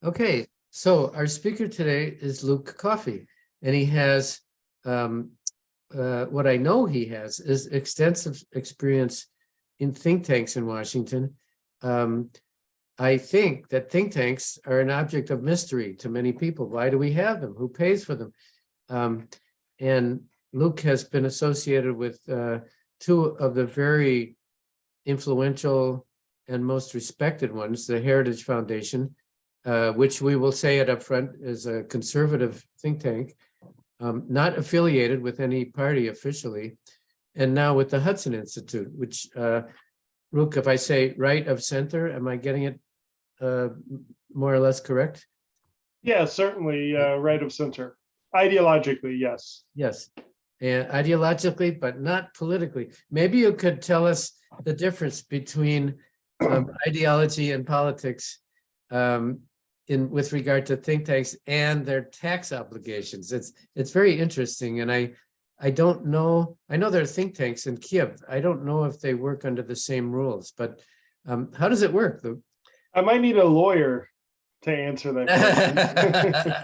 Okay, so our speaker today is Luke Coffey, and he has what I know he has is extensive experience in think tanks in Washington. I think that think tanks are an object of mystery to many people. Why do we have them? Who pays for them? And Luke has been associated with two of the very influential and most respected ones, the Heritage Foundation, which we will say it up front is a conservative think tank, not affiliated with any party officially, and now with the Hudson Institute, which, Luke, if I say right of center, am I getting it more or less correct? Yeah, certainly right of center. Ideologically, yes. Yes, and ideologically, but not politically. Maybe you could tell us the difference between ideology and politics with regard to think tanks and their tax obligations. It's very interesting, and I don't know. I know there are think tanks in Kiev. I don't know if they work under the same rules, but how does it work, Luke? I might need a lawyer to answer that question.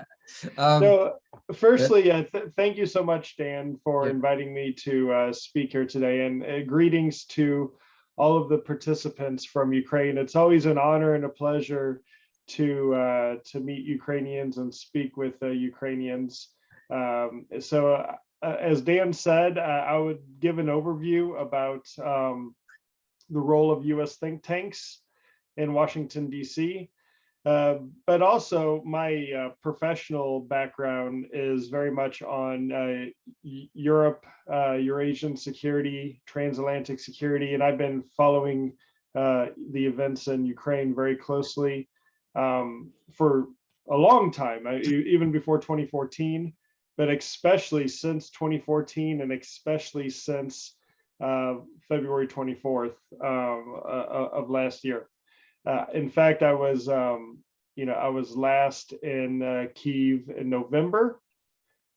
So, firstly, thank you so much, Dan, for inviting me to speak here today, and greetings to all of the participants from Ukraine. It's always an honor and a pleasure to meet Ukrainians and speak with Ukrainians. As Dan said, I would give an overview about the role of U.S. think tanks in Washington, D.C. But also my professional background is very much on Europe, Eurasian security, transatlantic security, and I've been following the events in Ukraine very closely for a long time, even before 2014, but especially since 2014 and especially since February 24th of last year. In fact, I was last in Kyiv in November.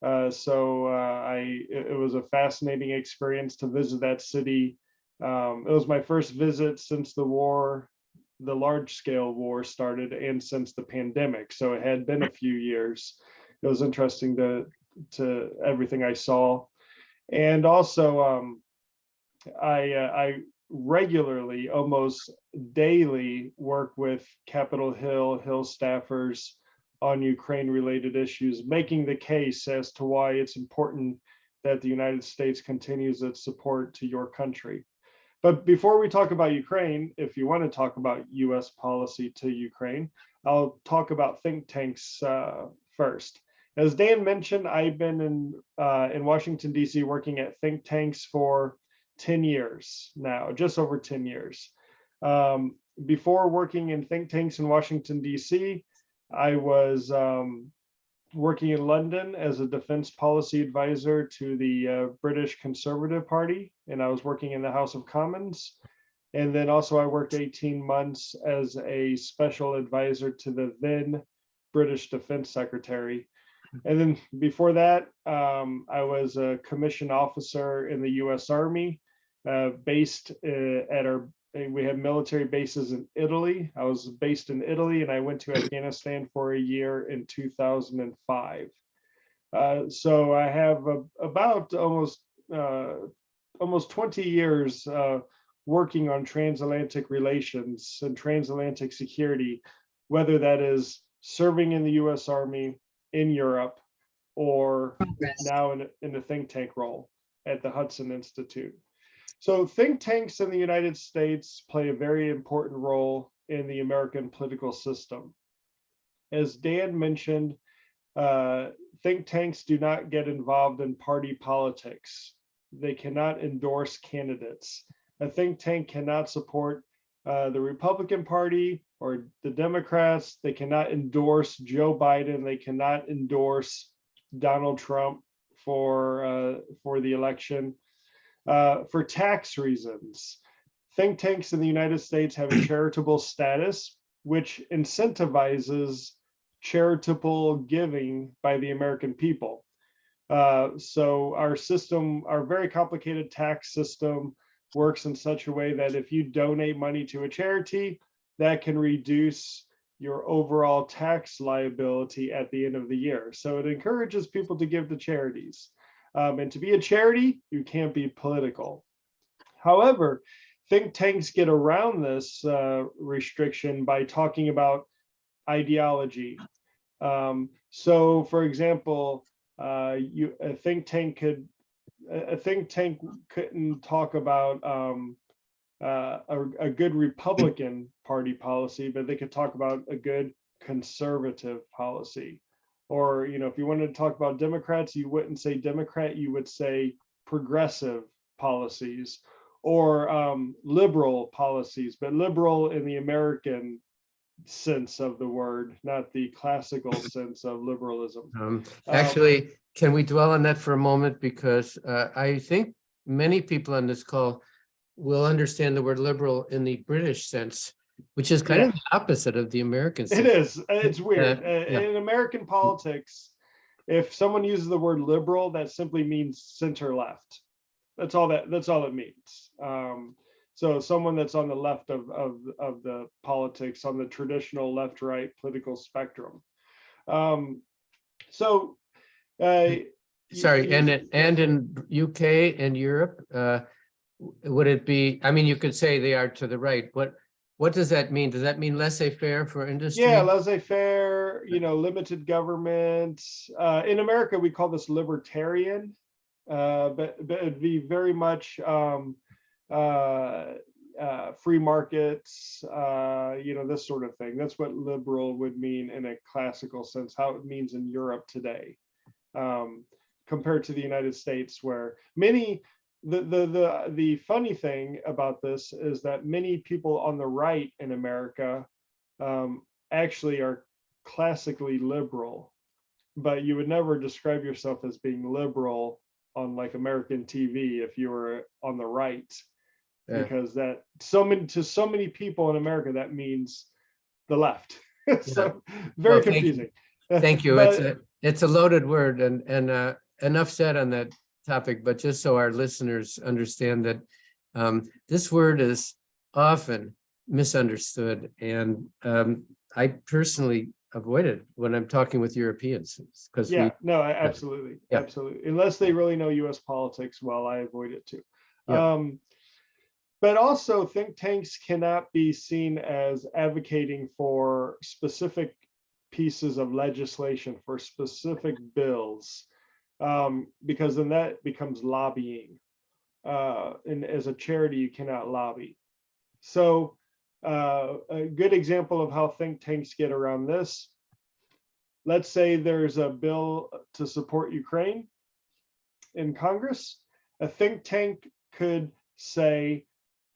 It was a fascinating experience to visit that city. It was my first visit since the large-scale war started, and since the pandemic. So it had been a few years. It was interesting to everything I saw, and also I regularly, almost daily, work with Capitol Hill staffers on Ukraine-related issues, making the case as to why it's important that the United States continues its support to your country. But before we talk about Ukraine, if you want to talk about U.S. policy to Ukraine, I'll talk about think tanks first. As Dan mentioned, I've been in Washington, D.C. working at think tanks for 10 years now, just over 10 years. Before working in think tanks in Washington, D.C., I was working in London as a defense policy advisor to the British Conservative Party, and I was working in the House of Commons. And then also I worked 18 months as a special advisor to the then British Defense Secretary. And then before that, I was a commissioned officer in the U.S. Army, based we have military bases in Italy. I was based in Italy, and I went to Afghanistan for a year in 2005. So I have about almost 20 years working on transatlantic relations and transatlantic security, whether that is serving in the U.S. Army, in Europe, or now in the think tank role at the Hudson Institute. So think tanks in the United States play a very important role in the American political system. As Dan mentioned, think tanks do not get involved in party politics. They cannot endorse candidates. A think tank cannot support the Republican Party or the Democrats. They cannot endorse Joe Biden. They cannot endorse Donald Trump for the election. For tax reasons, think tanks in the United States have a charitable status, which incentivizes charitable giving by the American people. So our very complicated tax system works in such a way that if you donate money to a charity, that can reduce your overall tax liability at the end of the year. So it encourages people to give to charities. And to be a charity, you can't be political. However, think tanks get around this restriction by talking about ideology. So, for example, a think tank couldn't talk about a good Republican Party policy, but they could talk about a good conservative policy. Or, if you wanted to talk about Democrats, you wouldn't say Democrat, you would say progressive policies or liberal policies, but liberal in the American sense of the word, not the classical sense of liberalism. Actually, can we dwell on that for a moment? Because I think many people on this call will understand the word liberal in the British sense, which is kind of the opposite of the American sense. It is. It's weird. In American politics, if someone uses the word liberal, that simply means center left. That's all it means. So someone that's on the left of the politics, on the traditional left-right political spectrum. Sorry, and in UK and Europe, would it be? I mean, you could say they are to the right. What does that mean? Does that mean laissez-faire for industry? Yeah, laissez-faire. Limited government. In America, we call this libertarian, but it'd be very much free markets. This sort of thing. That's what liberal would mean in a classical sense. How it means in Europe today. Compared to the United States, where the funny thing about this is that many people on the right in America actually are classically liberal, but you would never describe yourself as being liberal on like American TV if you were on the right, because that to so many people in America that means the left. So very confusing. Thank you. It's a loaded word, and enough said on that topic, but just so our listeners understand that this word is often misunderstood, and I personally avoid it when I'm talking with Europeans, because absolutely. Unless they really know U.S. politics well, I avoid it too. But also, think tanks cannot be seen as advocating for specific pieces of legislation, for specific bills, because then that becomes lobbying. And as a charity, you cannot lobby. So a good example of how think tanks get around this, let's say there's a bill to support Ukraine in Congress. A think tank could say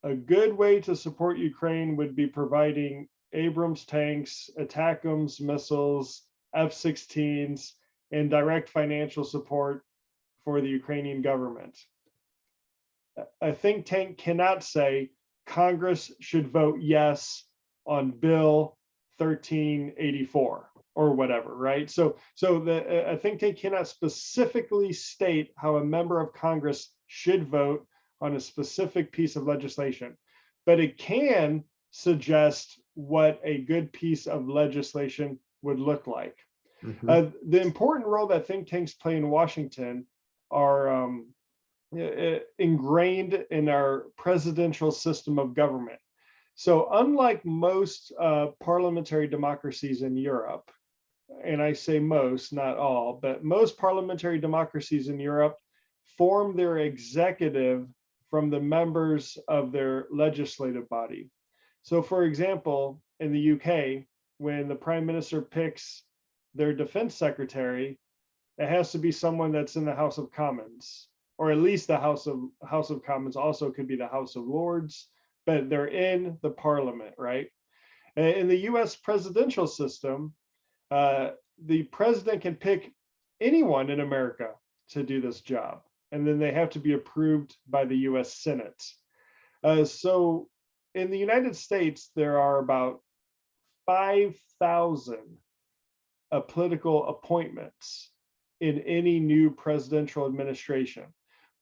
a good way to support Ukraine would be providing Abrams tanks, ATACMS missiles, F-16s, and direct financial support for the Ukrainian government. A think tank cannot say Congress should vote yes on Bill 1384 or whatever, right? So a think tank cannot specifically state how a member of Congress should vote on a specific piece of legislation, but it can suggest what a good piece of legislation would look like. The important role that think tanks play in Washington are ingrained in our presidential system of government. So unlike most parliamentary democracies in Europe, and I say most, not all, but most parliamentary democracies in Europe form their executive from the members of their legislative body. So for example, in the UK, when the Prime Minister picks their defense secretary, it has to be someone that's in the House of Commons, or at least the House of Commons. Also could be the House of Lords, but they're in the parliament, right? In the US presidential system, the president can pick anyone in America to do this job, and then they have to be approved by the US Senate. So in the United States, there are about 5,000 political appointments in any new presidential administration.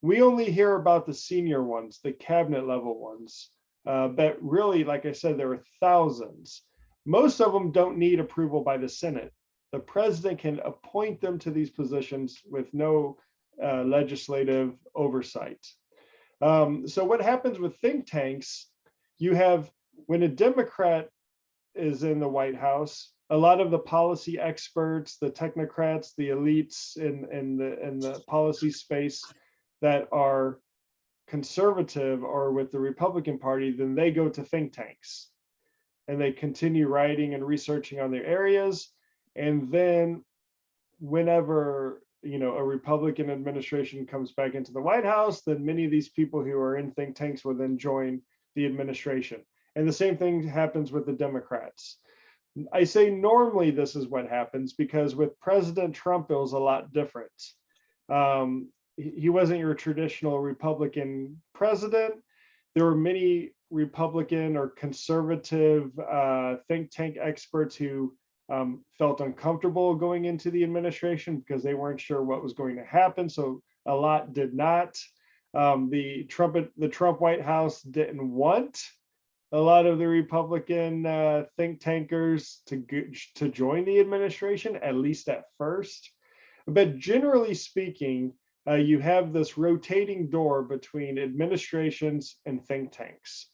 We only hear about the senior ones, the cabinet level ones, but really, like I said, there are thousands. Most of them don't need approval by the Senate. The president can appoint them to these positions with no legislative oversight. So what happens with think tanks, you have, when a Democrat is in the White House, a lot of the policy experts, the technocrats, the elites in the policy space that are conservative or with the Republican Party, then they go to think tanks and they continue writing and researching on their areas. And then whenever a Republican administration comes back into the White House, then many of these people who are in think tanks will then join the administration. And the same thing happens with the Democrats. I say normally this is what happens because with President Trump, it was a lot different. He wasn't your traditional Republican president. There were many Republican or conservative think tank experts who felt uncomfortable going into the administration because they weren't sure what was going to happen. So a lot did not. The Trump White House didn't want a lot of the Republican think tankers to join the administration, at least at first. But generally speaking, you have this rotating door between administrations and think tanks.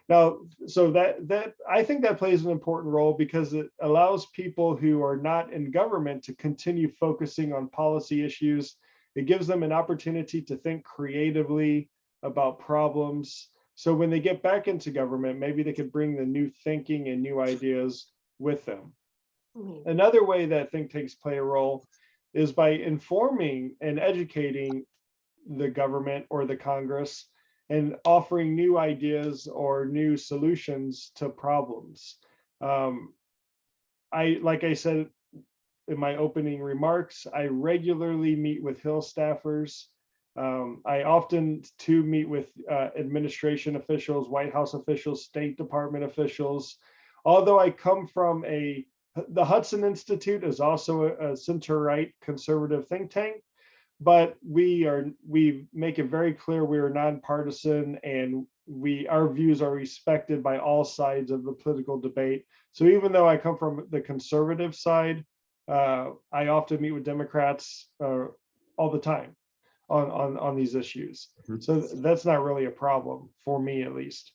Now, so that I think that plays an important role because it allows people who are not in government to continue focusing on policy issues. It gives them an opportunity to think creatively about problems. So when they get back into government, maybe they could bring the new thinking and new ideas with them. Another way that think tanks play a role is by informing and educating the government or the Congress and offering new ideas or new solutions to problems. Like I said in my opening remarks, I regularly meet with Hill staffers. I often too meet with administration officials, White House officials, State Department officials. Although I come from the Hudson Institute is also a center-right conservative think tank, but we make it very clear we are nonpartisan and our views are respected by all sides of the political debate. So even though I come from the conservative side, I often meet with Democrats all the time on these issues. So that's not really a problem for me, at least.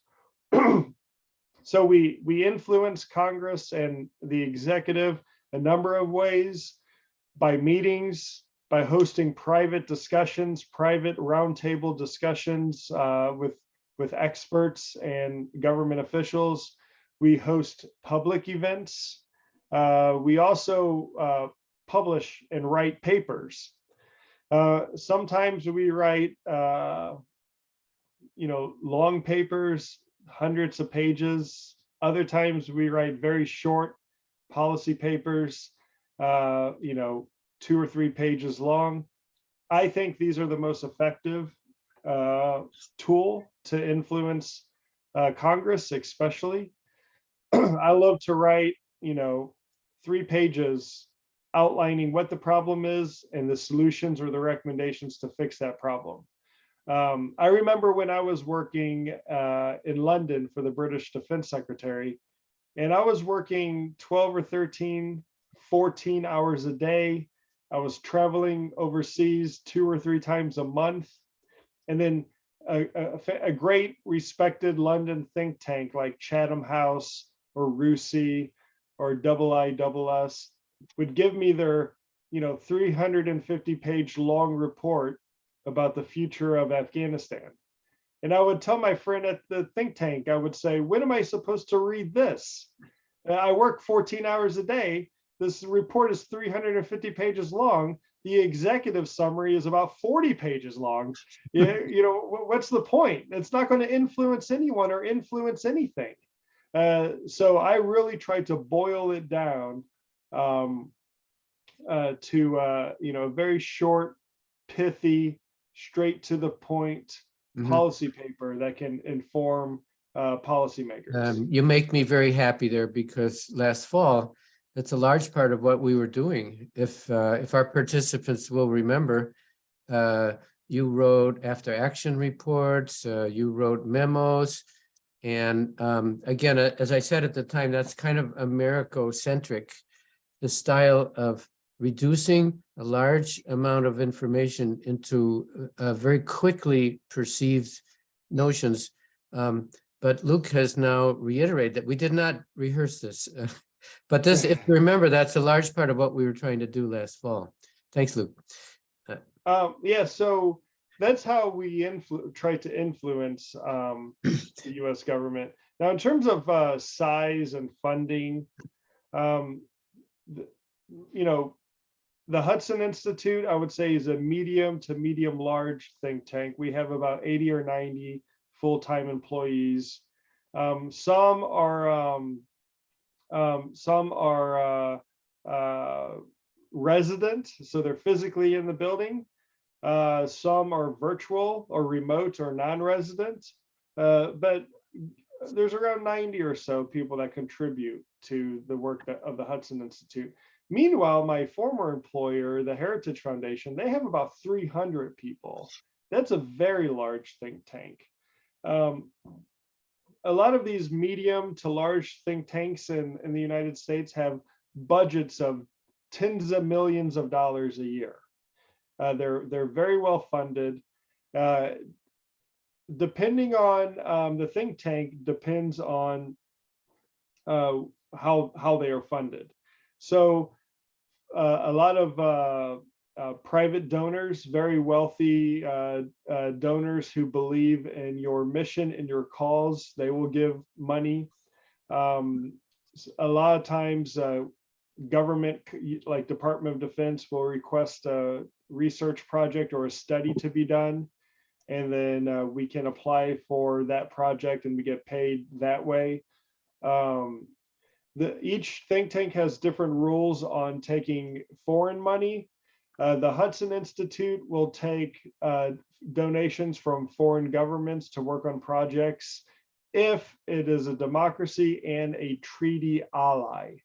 So we influence Congress and the executive a number of ways: by meetings, by hosting private discussions, private roundtable discussions with experts and government officials. We host public events. We also publish and write papers. Sometimes we write, long papers, hundreds of pages. Other times we write very short policy papers, 2 or 3 pages long. I think these are the most effective tool to influence Congress, especially. I love to write, 3 pages outlining what the problem is and the solutions or the recommendations to fix that problem. I remember when I was working in London for the British Defense Secretary, and I was working 12 or 13, 14 hours a day. I was traveling overseas 2 or 3 times a month. And then a great respected London think tank like Chatham House or RUSI or IISS would give me their 350-page long report about the future of Afghanistan. And I would tell my friend at the think tank, I would say, when am I supposed to read this? I work 14 hours a day. This report is 350 pages long. The executive summary is about 40 pages long. What's the point? It's not going to influence anyone or influence anything. So I really tried to boil it down to a very short, pithy, straight to the point policy paper that can inform policymakers. You make me very happy there, because last fall, that's a large part of what we were doing. If our participants will remember, you wrote after action reports, you wrote memos, And again, as I said at the time, that's kind of Americo-centric, the style of reducing a large amount of information into very quickly perceived notions. But Luke has now reiterated that we did not rehearse this. But this, if you remember, that's a large part of what we were trying to do last fall. Thanks, Luke. Yeah, so that's how we try to influence the U.S. government. Now, in terms of size and funding, you know, the Hudson Institute, I would say, is a medium to medium large think tank. We have about 80 or 90 full-time employees. Some are resident, so they're physically in the building. Some are virtual or remote or non-resident, but there's around 90 or so people that contribute to the work of the Hudson Institute. Meanwhile, my former employer, the Heritage Foundation, they have about 300 people. That's a very large think tank. A lot of these medium to large think tanks in the United States have budgets of tens of millions of dollars a year. They're very well funded. Depending on the think tank depends on how they are funded. So a lot of private donors, very wealthy donors who believe in your mission and your cause, they will give money. A lot of times government, like Department of Defense, will request a research project or a study to be done. And then we can apply for that project and we get paid that way. Each think tank has different rules on taking foreign money. The Hudson Institute will take donations from foreign governments to work on projects if it is a democracy and a treaty ally.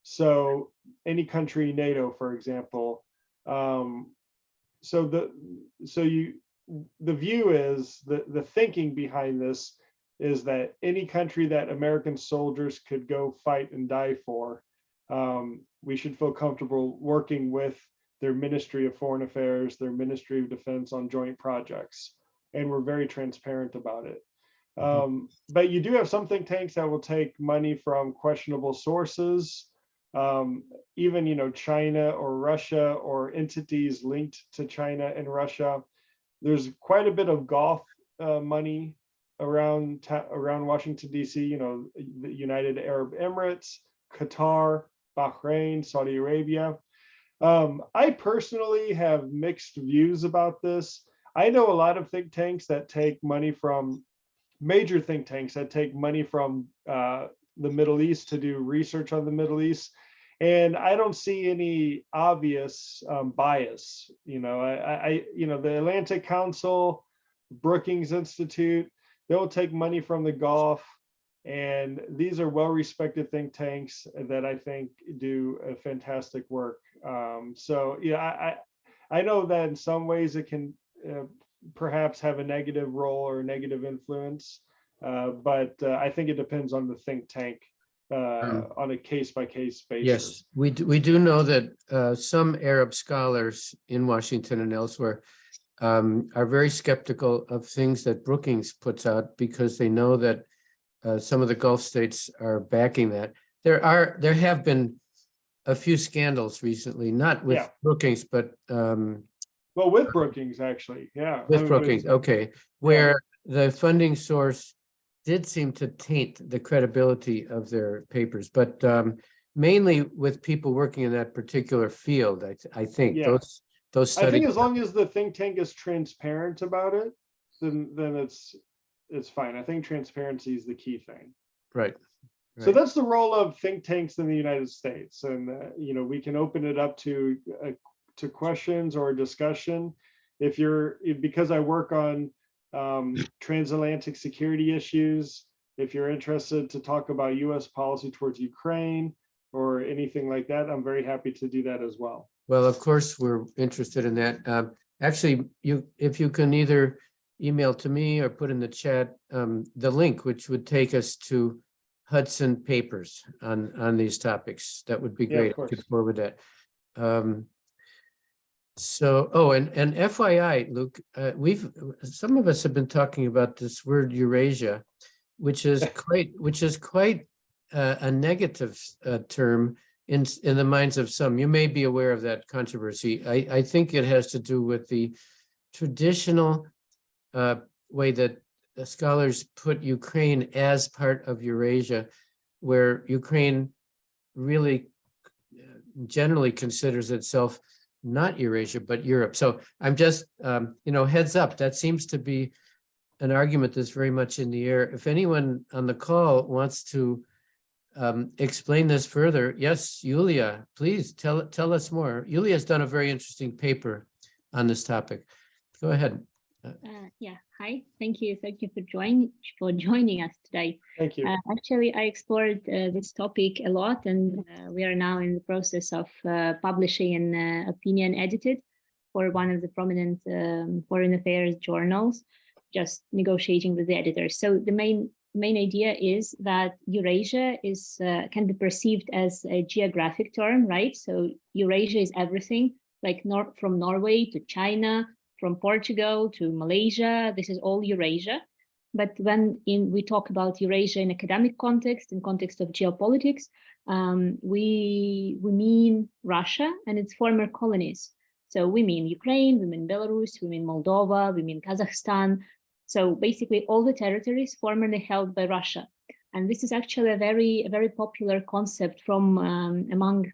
So any country, NATO, for example. The view is, the thinking behind this is that any country that American soldiers could go fight and die for, we should feel comfortable working with their Ministry of Foreign Affairs, their Ministry of Defense on joint projects. And we're very transparent about it. But you do have some think tanks that will take money from questionable sources, even, China or Russia or entities linked to China and Russia. There's quite a bit of Gulf money around Washington, D.C., the United Arab Emirates, Qatar, Bahrain, Saudi Arabia. I personally have mixed views about this. I know a lot of think tanks that take money from, major think tanks that take money from the Middle East to do research on the Middle East. And I don't see any obvious bias. The Atlantic Council, Brookings Institute, they'll take money from the Gulf. And these are well-respected think tanks that I think do a fantastic work. I know that in some ways it can perhaps have a negative role or a negative influence, but I think it depends on the think tank on a case-by-case basis. Yes, we do know that some Arab scholars in Washington and elsewhere are very skeptical of things that Brookings puts out because they know that some of the Gulf states are backing that. There have been a few scandals recently, not with Brookings, but well, with Brookings, actually, yeah. With Brookings, okay, where the funding source did seem to taint the credibility of their papers, but mainly with people working in that particular field, I think those studies. I think as long as the think tank is transparent about it, then it's fine. I think transparency is the key thing. Right. So that's the role of think tanks in the United States, and we can open it up to questions or discussion. Because I work on transatlantic security issues, if you're interested to talk about U.S. policy towards Ukraine or anything like that, I'm very happy to do that as well. Well, of course, we're interested in that. Actually, if you can either email to me or put in the chat the link, which would take us to Hudson papers on these topics. That would be Yeah, of great. I course. could forward that. Oh, and FYI, Luke, some of us have been talking about this word Eurasia, which is quite a negative term in the minds of some. You may be aware of that controversy. I think it has to do with the traditional way that the scholars put Ukraine as part of Eurasia, where Ukraine really generally considers itself not Eurasia, but Europe. So I'm just, heads up, that seems to be an argument that's very much in the air. If anyone on the call wants to explain this further, yes, Yulia, please tell us more. Yulia's done a very interesting paper on this topic. Go ahead. Yeah, hi, thank you for joining us today. Thank you. Actually, I explored this topic a lot, and we are now in the process of publishing an opinion edited for one of the prominent foreign affairs journals, just negotiating with the editors. So the main idea is that Eurasia is can be perceived as a geographic term, right? So Eurasia is everything, like from Norway to China, from Portugal to Malaysia. This is all Eurasia. But when we talk about Eurasia in academic context, in context of geopolitics, we mean Russia and its former colonies. So we mean Ukraine, we mean Belarus, we mean Moldova, we mean Kazakhstan. So basically all the territories formerly held by Russia. And this is actually a very popular concept from among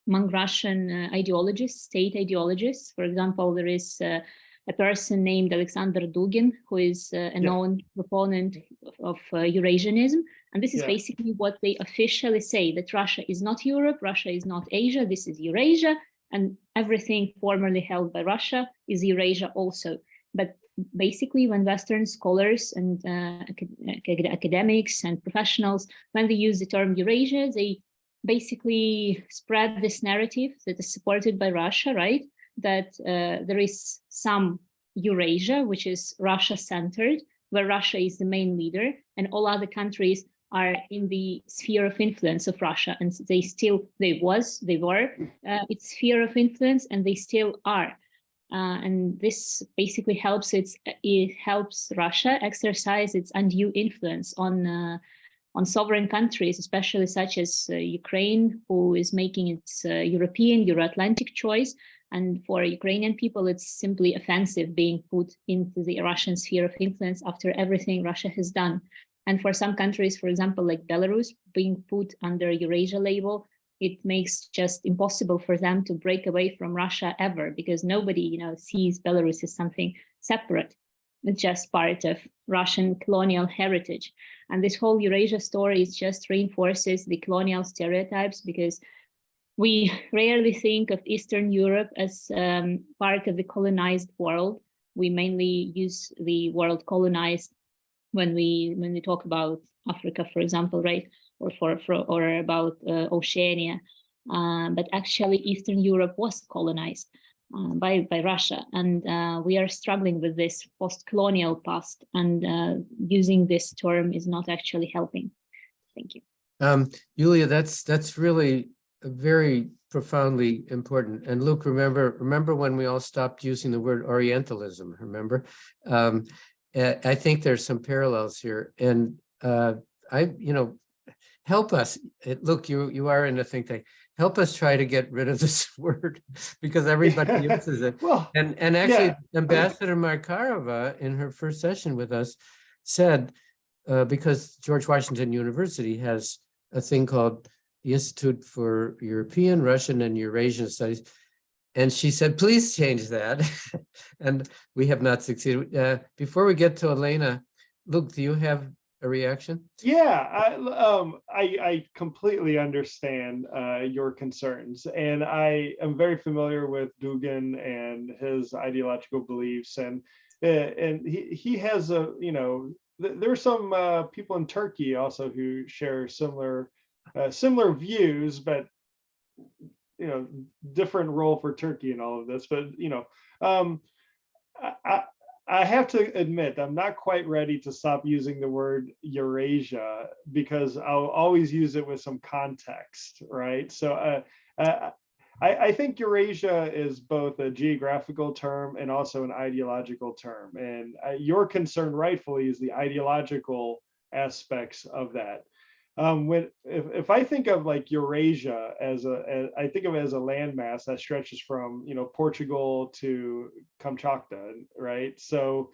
Russian ideologists, state ideologists. For example, there is a person named Alexander Dugin, who is a known proponent of Eurasianism. And this is basically what they officially say, that Russia is not Europe, Russia is not Asia, this is Eurasia, and everything formerly held by Russia is Eurasia also. But basically, when Western scholars and academics and professionals, when they use the term Eurasia, they basically spread this narrative that is supported by Russia, right? That there is some Eurasia, which is Russia-centered, where Russia is the main leader, and all other countries are in the sphere of influence of Russia, and they were its sphere of influence, and they still are. And this basically helps Russia exercise its undue influence on sovereign countries, especially such as Ukraine, who is making its European, Euro-Atlantic choice. And for Ukrainian people, it's simply offensive being put into the Russian sphere of influence after everything Russia has done. And for some countries, for example, like Belarus, being put under Eurasia label, it makes just impossible for them to break away from Russia ever, because nobody, sees Belarus as something separate. It's just part of Russian colonial heritage. And this whole Eurasia story just reinforces the colonial stereotypes, because we rarely think of Eastern Europe as part of the colonized world. We mainly use the word colonized when we talk about Africa, for example, right? Or about Oceania. But actually, Eastern Europe was colonized by Russia, and we are struggling with this post-colonial past, and using this term is not actually helping. Thank you. Yulia, that's really very profoundly important. And Luke, remember when we all stopped using the word Orientalism? Remember, I think there's some parallels here, and help us. Look, you are in a think tank. Help us try to get rid of this word, because everybody uses it. Well, and actually, Ambassador Markarova, in her first session with us, said, because George Washington University has a thing called the Institute for European, Russian, and Eurasian Studies, and she said, please change that. And we have not succeeded. Before we get to Elena, Luke, do you have a reaction? Yeah, I completely understand your concerns, and I am very familiar with Dugin and his ideological beliefs, and he has there's some people in Turkey also who share similar views, but different role for Turkey in all of this. But I have to admit, I'm not quite ready to stop using the word Eurasia because I'll always use it with some context, right? So I think Eurasia is both a geographical term and also an ideological term. And your concern rightfully is the ideological aspects of that. If I think of like Eurasia I think of it as a landmass that stretches from, Portugal to Kamchatka, right? So,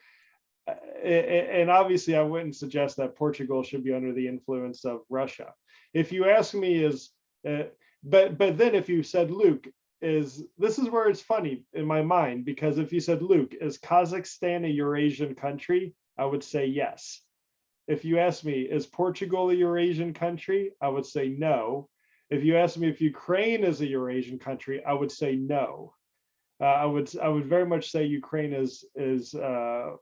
and obviously I wouldn't suggest that Portugal should be under the influence of Russia. If you ask me but then if you said, Luke, this is where it's funny in my mind, because if you said, Luke, is Kazakhstan a Eurasian country? I would say yes. If you ask me, is Portugal a Eurasian country? I would say no. If you ask me if Ukraine is a Eurasian country, I would say no. I would very much say Ukraine is a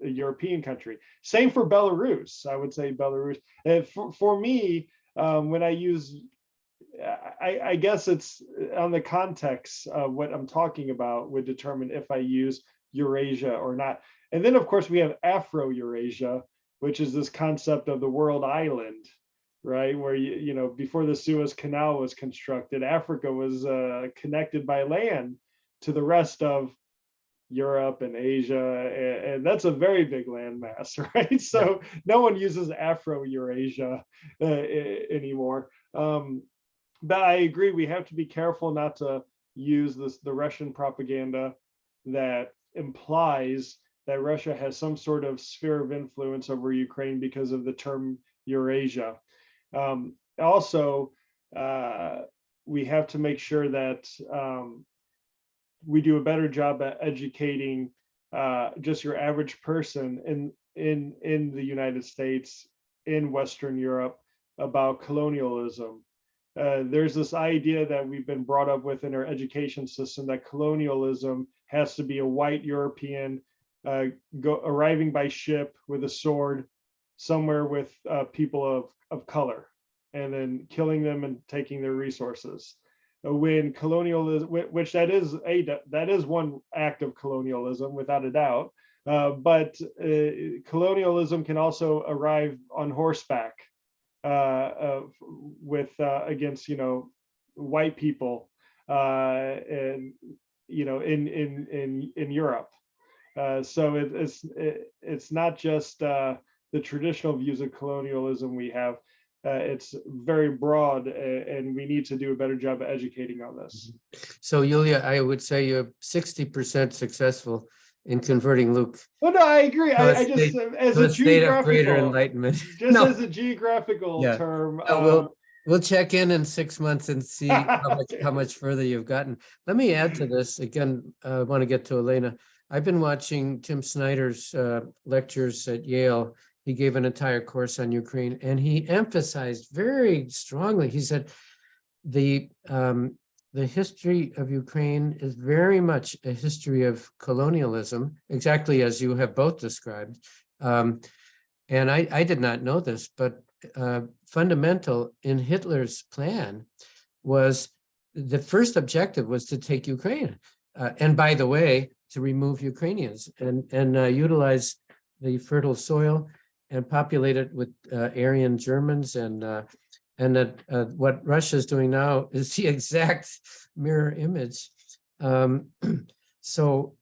European country. Same for Belarus. I would say Belarus. For me, when I use, I guess it's on the context of what I'm talking about would determine if I use Eurasia or not. And then of course we have Afro-Eurasia, which is this concept of the world island, right? Where, before the Suez Canal was constructed, Africa was connected by land to the rest of Europe and Asia. And that's a very big landmass, right? So no one uses Afro-Eurasia anymore. But I agree, we have to be careful not to use the Russian propaganda that implies that Russia has some sort of sphere of influence over Ukraine because of the term Eurasia. Also, we have to make sure that we do a better job at educating just your average person in the United States, in Western Europe, about colonialism. There's this idea that we've been brought up with in our education system that colonialism has to be a white European arriving by ship with a sword somewhere with people of color, and then killing them and taking their resources. When colonialism, which that is one act of colonialism without a doubt, but colonialism can arrive arrive on horseback with against white people and in Europe. So it's not just the traditional views of colonialism we have. It's very broad, and we need to do a better job of educating on this. So, Yulia, I would say you're 60% successful in converting Luke. Well, no, I agree. I just, as a state of greater geographical enlightenment. just as a geographical term. We'll check in 6 months and see how much further you've gotten. Let me add to this again. I want to get to Elena. I've been watching Tim Snyder's lectures at Yale. He gave an entire course on Ukraine, and he emphasized very strongly. He said the history of Ukraine is very much a history of colonialism, exactly as you have both described. And I did not know this, but fundamental in Hitler's plan was the first objective was to take Ukraine. And by the way, to remove Ukrainians and utilize the fertile soil and populate it with Aryan Germans, and that what Russia is doing now is the exact mirror image. So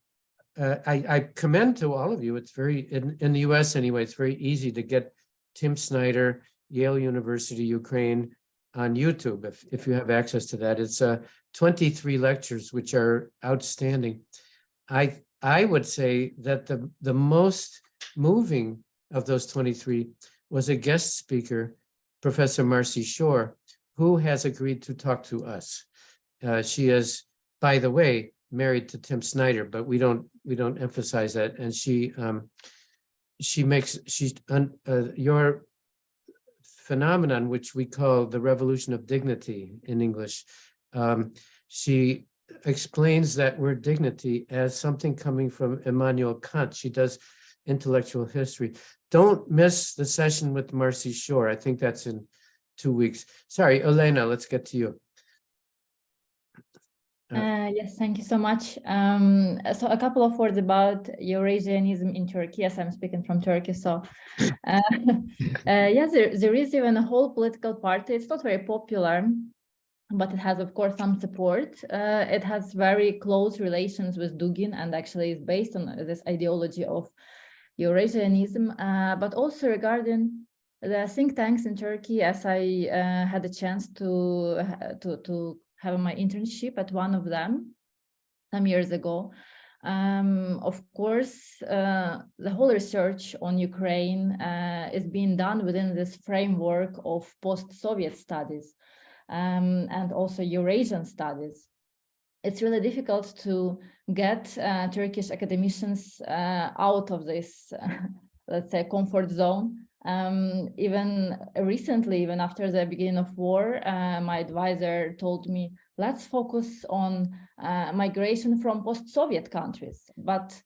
I commend to all of you. It's very, in the US anyway, it's very easy to get Tim Snyder, Yale University, Ukraine on YouTube, if you have access to that. It's 23 lectures, which are outstanding. I would say that the most moving of those 23 was a guest speaker, Professor Marcy Shore, who has agreed to talk to us. She is, by the way, married to Tim Snyder, but we don't emphasize that. And your phenomenon, which we call the revolution of dignity in English, she explains that word dignity as something coming from Immanuel Kant. She does intellectual history. Don't miss the session with Marcy Shore. I think that's in 2 weeks. Sorry, Elena, let's get to you. Yes, thank you so much. So a couple of words about Eurasianism in Turkey, as I'm speaking from Turkey. So yes, there is even a whole political party. It's not very popular, but it has, of course, some support. It has very close relations with Dugin, and actually is based on this ideology of Eurasianism, but also regarding the think tanks in Turkey, as I had a chance to have my internship at one of them some years ago. Of course, the whole research on Ukraine is being done within this framework of post-Soviet studies and also Eurasian studies. It's really difficult to get Turkish academicians out of this, let's say, comfort zone. Even recently, even after the beginning of war, my advisor told me, let's focus on migration from post-Soviet countries. But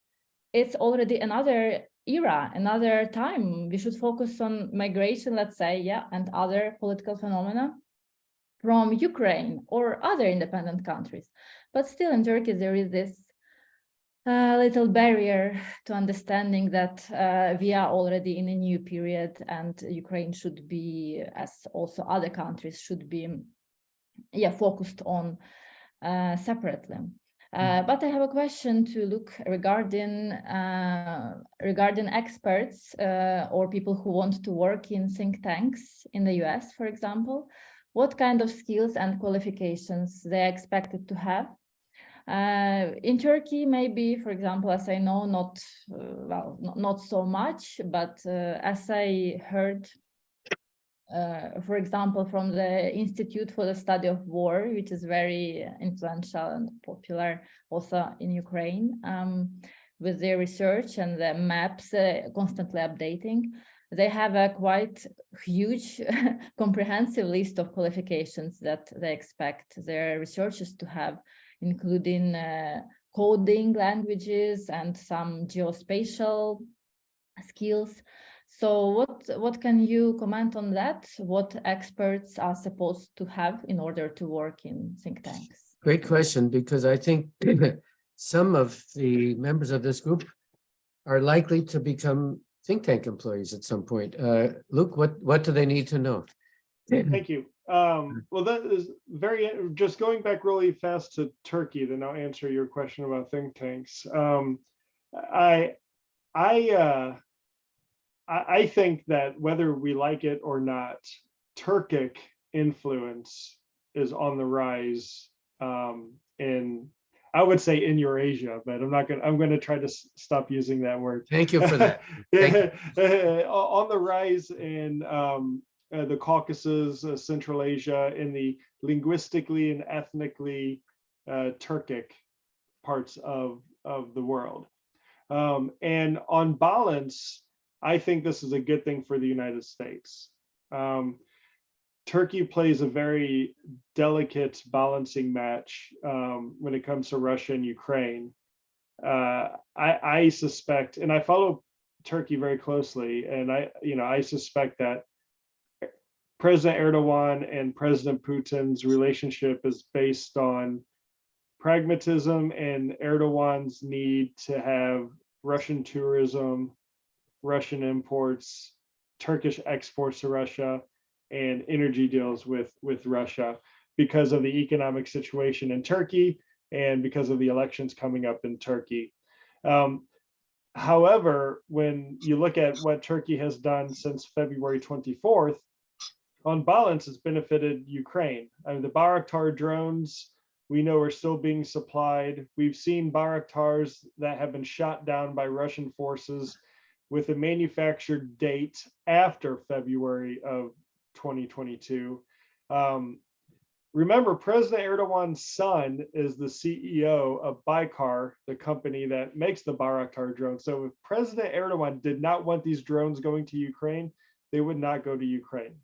it's already another era, another time. We should focus on migration, let's say, and other political phenomena from Ukraine or other independent countries. But still in Turkey, there is this little barrier to understanding that we are already in a new period, and Ukraine should be, as also other countries, should be focused on separately. But I have a question to look regarding experts or people who want to work in think tanks in the US, for example. What kind of skills and qualifications they are expected to have? In Turkey, maybe, for example, as I know, not so much, but as I heard, for example, from the Institute for the Study of War, which is very influential and popular also in Ukraine, with their research and the maps constantly updating. They have a quite huge, comprehensive list of qualifications that they expect their researchers to have, including coding languages and some geospatial skills. So what can you comment on that? What experts are supposed to have in order to work in think tanks? Great question, because I think some of the members of this group are likely to become think tank employees at some point. Luke, what do they need to know? Thank you. Well, that is just going back really fast to Turkey, then I'll answer your question about think tanks. I think that whether we like it or not, Turkic influence is on the rise in, I would say, in Eurasia, but I'm going to try to stop using that word. Thank you for that. On the rise in the Caucasus, Central Asia, in the linguistically and ethnically Turkic parts of the world. And on balance, I think this is a good thing for the United States. Turkey plays a very delicate balancing match when it comes to Russia and Ukraine. I suspect, and I follow Turkey very closely, and I suspect that President Erdogan and President Putin's relationship is based on pragmatism and Erdogan's need to have Russian tourism, Russian imports, Turkish exports to Russia, and energy deals with Russia because of the economic situation in Turkey and because of the elections coming up in Turkey. However, when you look at what Turkey has done since February 24th, on balance, it's benefited Ukraine. I mean, the Bayraktar drones, we know, are still being supplied. We've seen Bayraktars that have been shot down by Russian forces with a manufactured date after February of 2022. Remember, President Erdogan's son is the CEO of Baykar, the company that makes the Bayraktar drone. So if President Erdogan did not want these drones going to Ukraine, they would not go to Ukraine.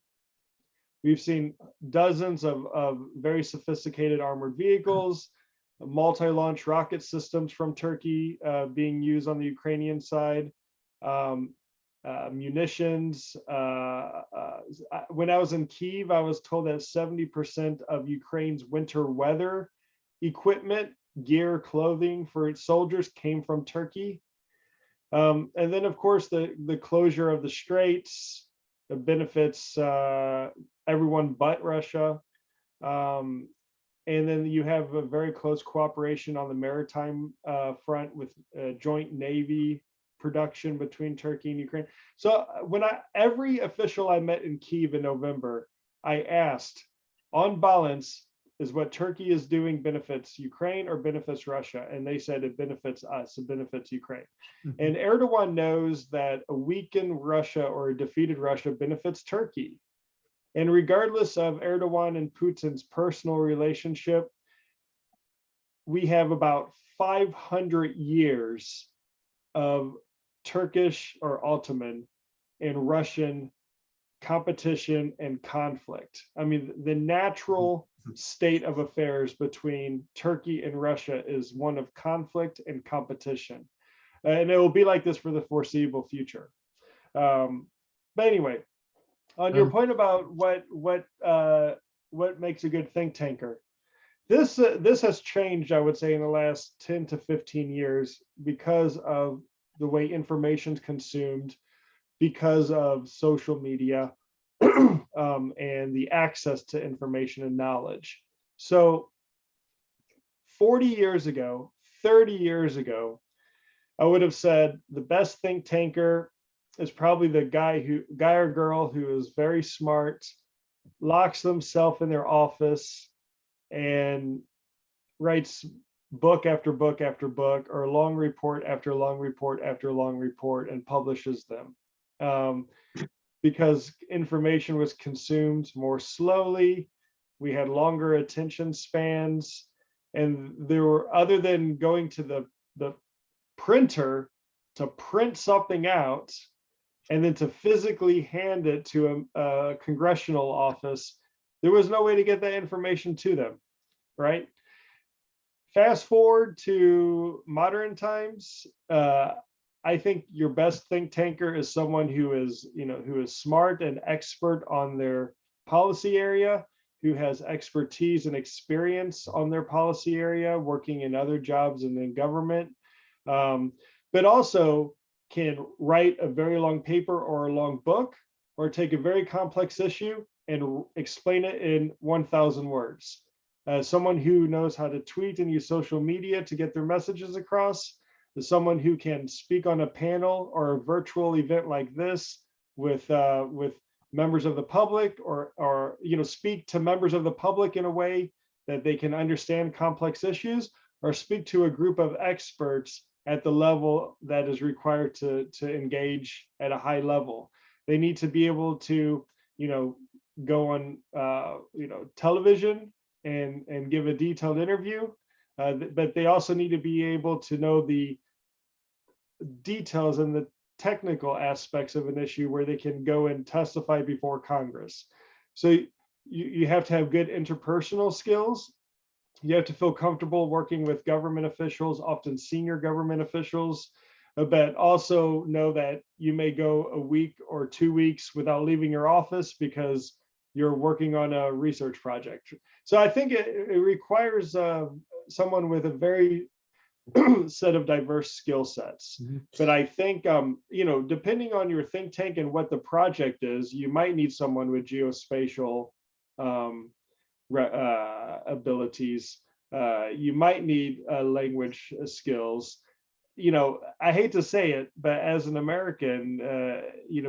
We've seen dozens of very sophisticated armored vehicles, multi-launch rocket systems from Turkey being used on the Ukrainian side, munitions. When I was in Kyiv, I was told that 70% of Ukraine's winter weather equipment, gear, clothing for its soldiers came from Turkey. And then, of course, the closure of the straits benefits everyone but Russia. And then you have a very close cooperation on the maritime front with joint Navy production between Turkey and Ukraine. So every official I met in Kyiv in November, I asked, on balance, is what Turkey is doing benefits Ukraine or benefits Russia? And they said it benefits us, it benefits Ukraine. Mhm. And Erdogan knows that a weakened Russia or a defeated Russia benefits Turkey. And regardless of Erdogan and Putin's personal relationship, we have about 500 years of Turkish or Ottoman and Russian competition and conflict. I mean, the natural state of affairs between Turkey and Russia is one of conflict and competition. And it will be like this for the foreseeable future. But anyway, on your point about what makes a good think tanker, this has changed, I would say, in the last 10 to 15 years because of the way information is consumed, because of social media, and the access to information and knowledge. So 40 years ago, 30 years ago, I would have said the best think tanker is probably the guy or girl who is very smart, locks themselves in their office and writes book after book after book, or long report after long report after long report, and publishes them. Because information was consumed more slowly, we had longer attention spans, and there were, other than going to the printer to print something out and then to physically hand it to a congressional office, there was no way to get that information to them, right? Fast forward to modern times, I think your best think tanker is someone who is smart and expert on their policy area, who has expertise and experience on their policy area, working in other jobs and in government, but also can write a very long paper or a long book, or take a very complex issue and explain it in 1,000 words. Someone who knows how to tweet and use social media to get their messages across, is someone who can speak on a panel or a virtual event like this with members of the public, or speak to members of the public in a way that they can understand complex issues, or speak to a group of experts at the level that is required to engage at a high level. They need to be able to go on television and give a detailed interview, but they also need to be able to know the details and the technical aspects of an issue where they can go and testify before Congress. So you have to have good interpersonal skills. You have to feel comfortable working with government officials, often senior government officials, but also know that you may go a week or 2 weeks without leaving your office because you're working on a research project. So I think it requires someone with a very set of diverse skill sets. Mm-hmm. But I think, depending on your think tank and what the project is, you might need someone with geospatial abilities. You might need language skills. I hate to say it, but as an American,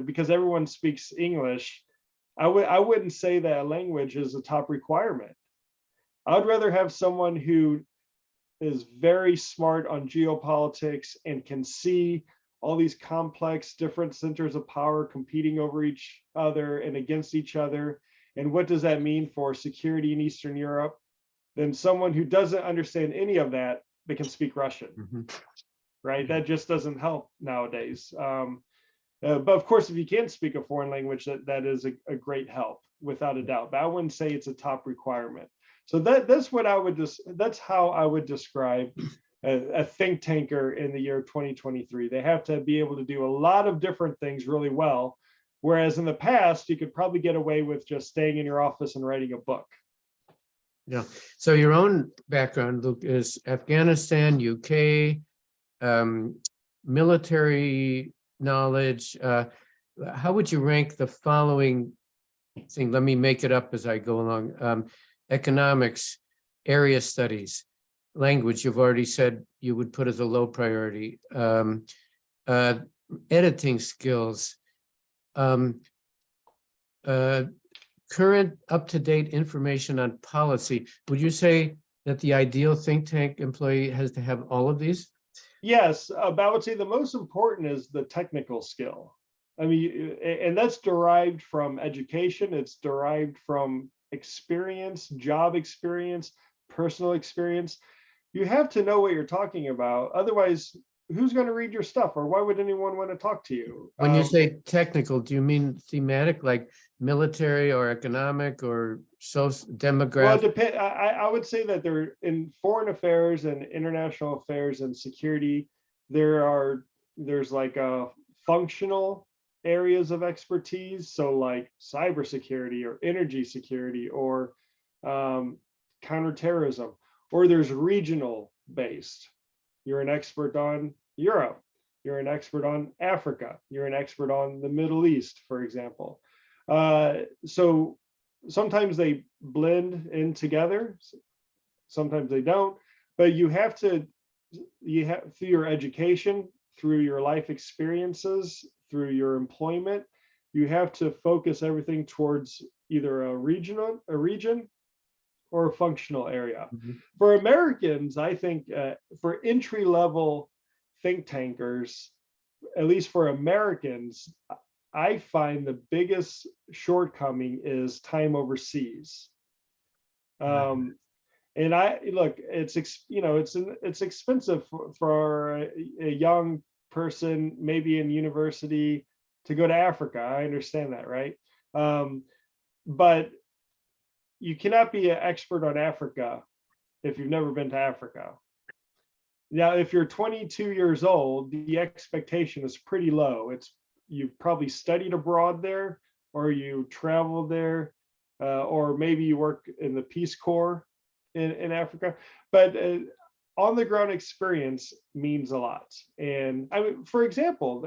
because everyone speaks English, I wouldn't say that language is a top requirement. I'd rather have someone who is very smart on geopolitics and can see all these complex different centers of power competing over each other and against each other, and what does that mean for security in Eastern Europe, than someone who doesn't understand any of that but can speak Russian. Mm-hmm. Right? That just doesn't help nowadays. But of course, if you can't speak a foreign language, that is a great help, without a doubt. But I wouldn't say it's a top requirement. So that's how I would describe a think tanker in the year 2023. They have to be able to do a lot of different things really well, whereas in the past you could probably get away with just staying in your office and writing a book. Yeah. So your own background, Luke, is Afghanistan, UK, military knowledge. How would you rank the following thing? Let me make it up as I go along. Economics, area studies, language, you've already said you would put as a low priority. Editing skills, current up-to-date information on policy. Would you say that the ideal think tank employee has to have all of these? Yes, but I would say the most important is the technical skill. I mean, and that's derived from education. It's derived from experience, job experience, personal experience. You have to know what you're talking about. Otherwise, who's going to read your stuff, or why would anyone want to talk to you? When you say technical, do you mean thematic, like military or economic or social Well, it demographic? depend. I would say that they're in foreign affairs and international affairs and security. There's like a functional areas of expertise. So like cybersecurity or energy security or counterterrorism, or there's regional based. You're an expert on Europe. You're an expert on Africa. You're an expert on the Middle East, for example. So sometimes they blend in together. Sometimes they don't. But you have through your education, through your life experiences, through your employment, you have to focus everything towards either a region or a functional area. Mhm. For Americans, I think for entry level think tankers, at least for Americans, I find the biggest shortcoming is time overseas. And I look, it's expensive for a young person, maybe in university, to go to Africa. I understand that, right? But you cannot be an expert on Africa if you've never been to Africa. Now, if you're 22 years old, the expectation is pretty low. You've probably studied abroad there, or you traveled there, or maybe you work in the Peace Corps in Africa. But on the ground experience means a lot. And I mean, for example,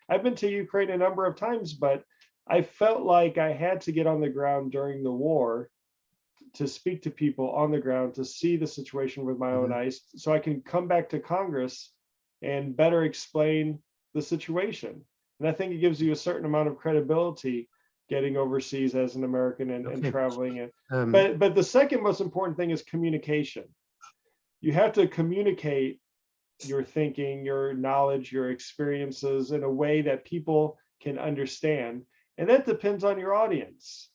I've been to Ukraine a number of times, but I felt like I had to get on the ground during the war to speak to people on the ground, to see the situation with my own eyes, so I can come back to Congress and better explain the situation. And I think it gives you a certain amount of credibility getting overseas as an American and traveling. But the second most important thing is communication. You have to communicate your thinking, your knowledge, your experiences in a way that people can understand. And that depends on your audience.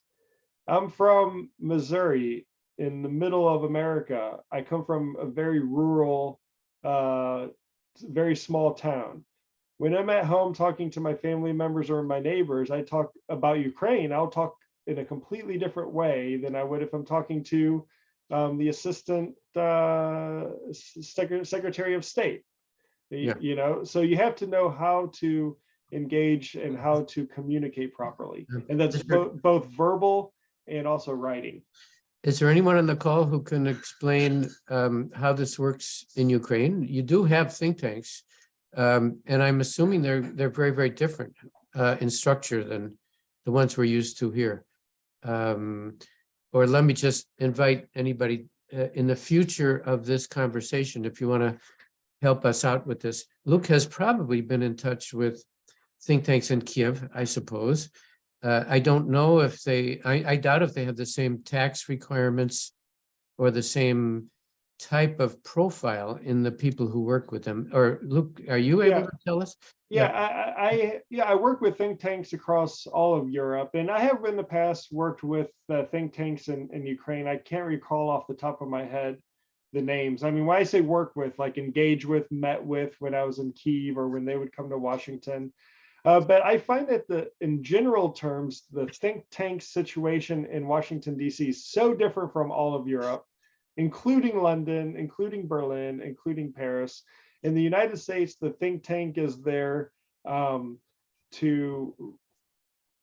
I'm from Missouri, in the middle of America. I come from a very rural, very small town. When I'm at home talking to my family members or my neighbors, I talk about Ukraine. I'll talk in a completely different way than I would if I'm talking to the assistant secretary of state. Yeah. So you have to know how to engage and how to communicate properly, and that's both verbal and also writing. Is there anyone on the call who can explain how this works in Ukraine? You do have think tanks, and I'm assuming they're very, very different in structure than the ones we're used to here. Or let me just invite anybody in the future of this conversation, if you want to help us out with this. Luke has probably been in touch with think tanks in Kiev, I suppose. I don't know if I doubt if they have the same tax requirements or the same type of profile in the people who work with them. Or Luke, are you able to tell us? I work with think tanks across all of Europe, and I have in the past worked with think tanks in Ukraine. I can't recall off the top of my head the names. I mean, when I say work with, like engage with, met with, when I was in Kyiv or when they would come to Washington. But I find that in general terms, the think tank situation in Washington, D.C. is so different from all of Europe, including London, including Berlin, including Paris. In the United States, the think tank is there to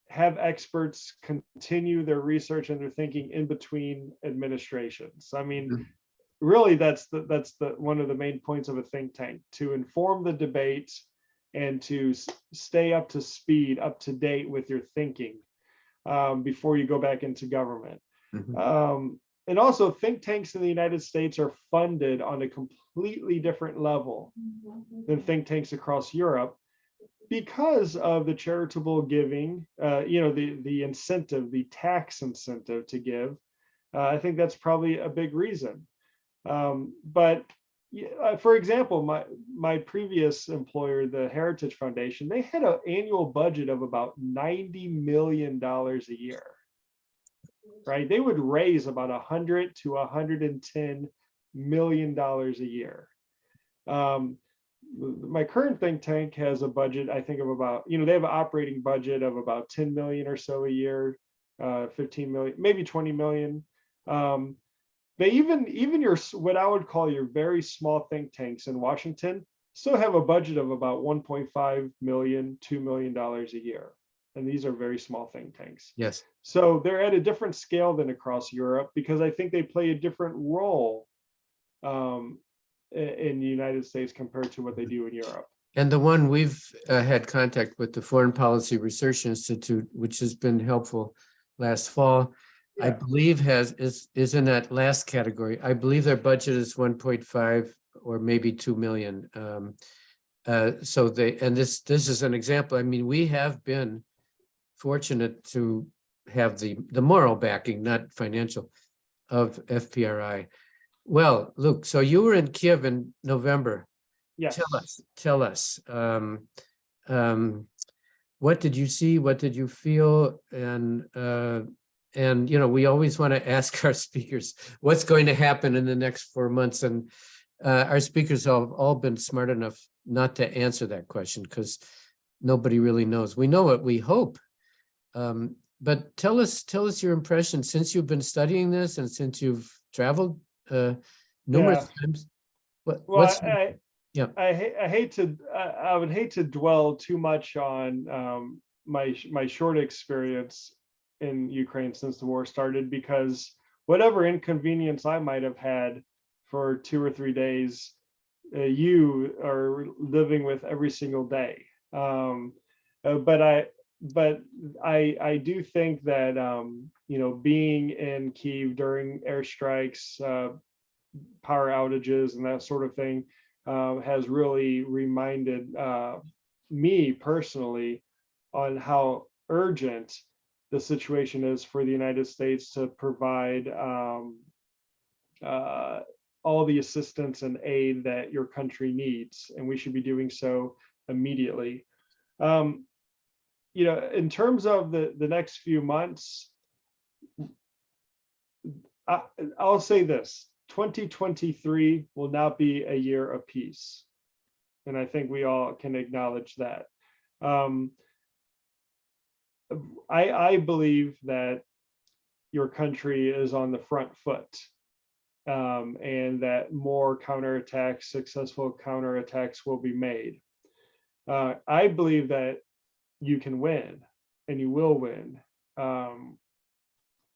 have experts continue their research and their thinking in between administrations. I mean, really, that's the one of the main points of a think tank, to inform the debate and to stay up to speed, up to date with your thinking before you go back into government. And also, think tanks in the United States are funded on a completely different level than think tanks across Europe because of the charitable giving, the incentive, the tax incentive to give. I think that's probably a big reason. But for example, my previous employer, the Heritage Foundation, they had an annual budget of about $90 million a year. Right? They would raise about $100 to $110 million a year. My current think tank has a budget, I think, of about, they have an operating budget of about 10 million or so a year, 15 million, maybe 20 million. But even your, what I would call your very small think tanks in Washington still have a budget of about 1.5 million, $2 million a year. And these are very small think tanks. Yes. So they're at a different scale than across Europe, because I think they play a different role in the United States compared to what they do in Europe. And the one we've had contact with, the Foreign Policy Research Institute, which has been helpful last fall, Yeah. I believe is in that last category. I believe their budget is 1.5 or maybe 2 million. So this is an example. I mean, we have been fortunate to have the moral backing, not financial, of FPRI. Well, Luke, so you were in Kiev in November. Yes. Tell us, what did you see? What did you feel? And we always want to ask our speakers what's going to happen in the next 4 months. And our speakers have all been smart enough not to answer that question, because nobody really knows. We know what we hope. But tell us your impression since you've been studying this and since you've traveled numerous times. I would hate to dwell too much on my short experience in Ukraine since the war started, because whatever inconvenience I might have had for 2 or 3 days, you are living with every single day. But I do think that being in Kyiv during airstrikes, power outages, and that sort of thing has really reminded me personally on how urgent the situation is for the United States to provide all the assistance and aid that your country needs, and we should be doing so immediately. In terms of the next few months, I'll say this: 2023 will not be a year of peace, and I think we all can acknowledge that. I believe that your country is on the front foot, and that more counterattacks, successful counterattacks, will be made. I believe that you can win, and you will win.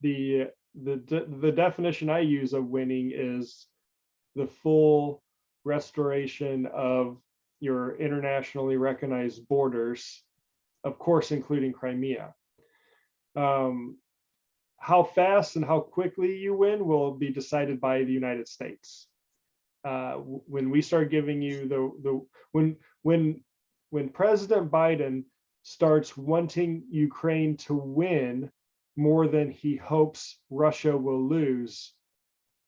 The definition I use of winning is the full restoration of your internationally recognized borders, of course, including Crimea. How fast and how quickly you win will be decided by the United States. When we start giving you when President Biden starts wanting Ukraine to win more than he hopes Russia will lose,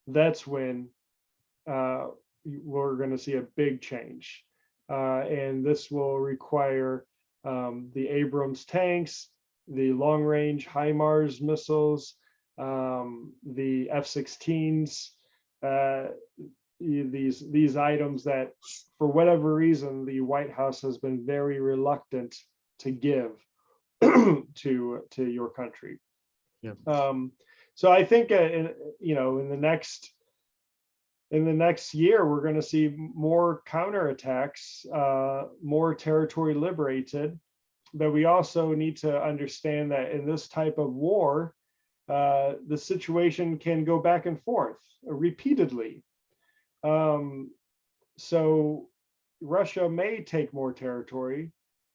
that's when we're going to see a big change. And this will require the Abrams tanks, the long-range HIMARS missiles, the F-16s, these items that, for whatever reason, the White House has been very reluctant to give to your country. Yeah. So I think in the next year, we're going to see more counterattacks, more territory liberated, but we also need to understand that in this type of war, the situation can go back and forth repeatedly. So Russia may take more territory.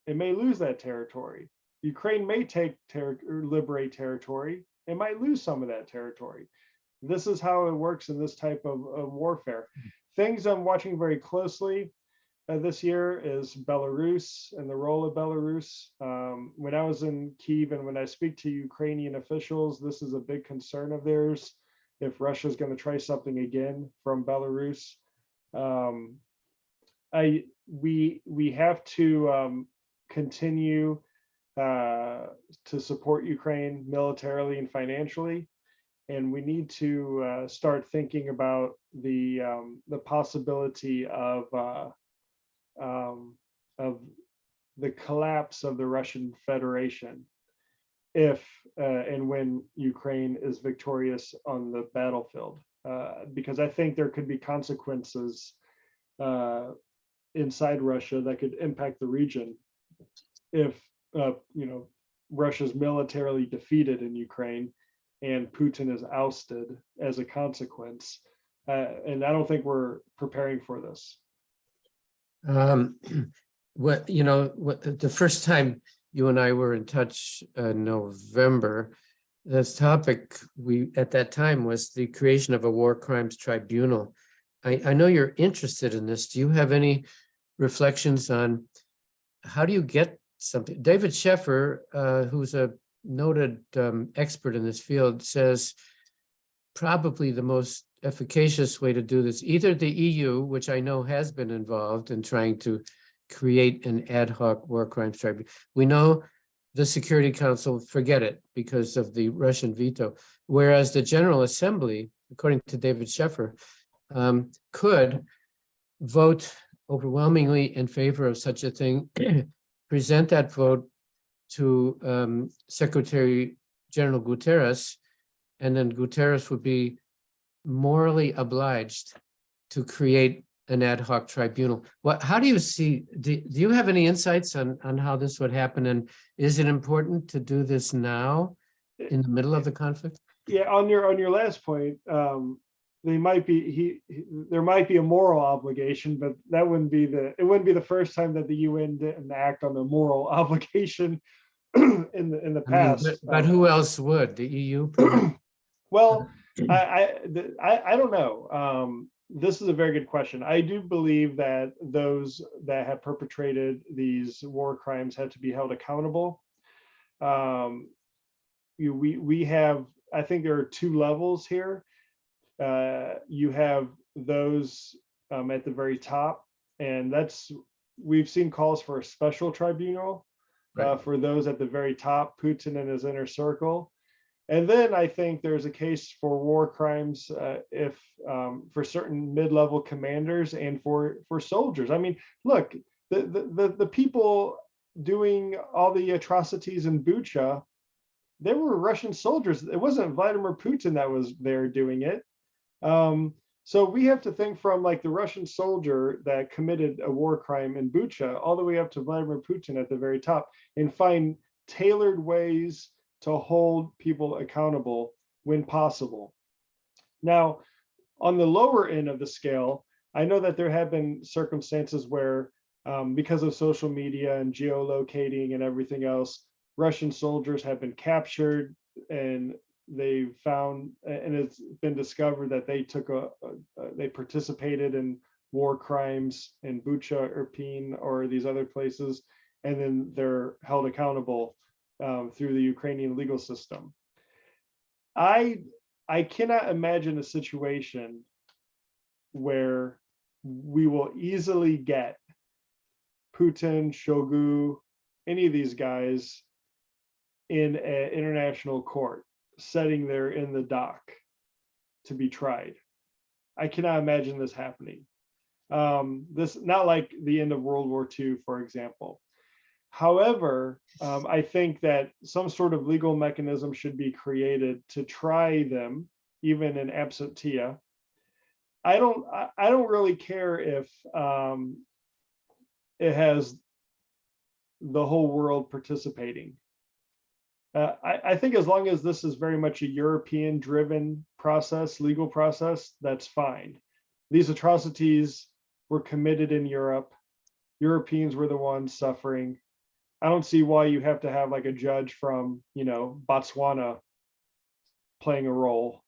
It may lose that territory. Ukraine may liberate territory. It might lose some of that territory. This is how it works in this type of warfare. Things I'm watching very closely this year is Belarus and the role of Belarus. When I was in Kyiv and when I speak to Ukrainian officials, this is a big concern of theirs. If Russia is going to try something again from Belarus, we have to continue to support Ukraine militarily and financially, and we need to start thinking about the possibility of the collapse of the Russian Federation if and when Ukraine is victorious on the battlefield, because I think there could be consequences inside Russia that could impact the region if Russia's militarily defeated in Ukraine and Putin is ousted as a consequence. And I don't think we're preparing for this. The first time you and I were in touch in November, this topic at that time was the creation of a war crimes tribunal. I know you're interested in this. Do you have any reflections on how do you get something? David Sheffer, who's a noted expert in this field, says probably the most efficacious way to do this, either the EU, which I know has been involved in trying to create an ad hoc war crimes tribunal. We know the Security Council, forget it because of the Russian veto, whereas the General Assembly, according to David Sheffer, could vote overwhelmingly in favor of such a thing, present that vote to Secretary General Guterres, and then Guterres would be morally obliged to create an ad hoc tribunal. How do you see, do you have any insights on how this would happen? And is it important to do this now in the middle of the conflict? Yeah, on your last point, there might be a moral obligation, but it wouldn't be the first time that the UN didn't act on the moral obligation in the past. But who else would? The EU? Well, I don't know. This is a very good question. I do believe that those that have perpetrated these war crimes have to be held accountable. We have, I think there are two levels here. You have those at the very top, and we've seen calls for a special tribunal for those at the very top, Putin and his inner circle. And then I think there's a case for war crimes if for certain mid-level commanders and for soldiers. I mean, look, the people doing all the atrocities in Bucha, they were Russian soldiers. It wasn't Vladimir Putin that was there doing it. So we have to think from like the Russian soldier that committed a war crime in Bucha all the way up to Vladimir Putin at the very top and find tailored ways to hold people accountable when possible. Now, on the lower end of the scale, I know that there have been circumstances where because of social media and geolocating and everything else, Russian soldiers have been captured and they found, and it's been discovered that they they participated in war crimes in Bucha, Irpin, or these other places, and then they're held accountable through the Ukrainian legal system. I cannot imagine a situation where we will easily get Putin, Shoigu, any of these guys in an international court, sitting there in the dock to be tried. I cannot imagine this happening. This not like the end of World War II, for example. However, I think that some sort of legal mechanism should be created to try them, even in absentia. I don't really care if it has the whole world participating. I think as long as this is very much a European-driven process, legal process, that's fine. These atrocities were committed in Europe. Europeans were the ones suffering. I don't see why you have to have like a judge from, Botswana playing a role.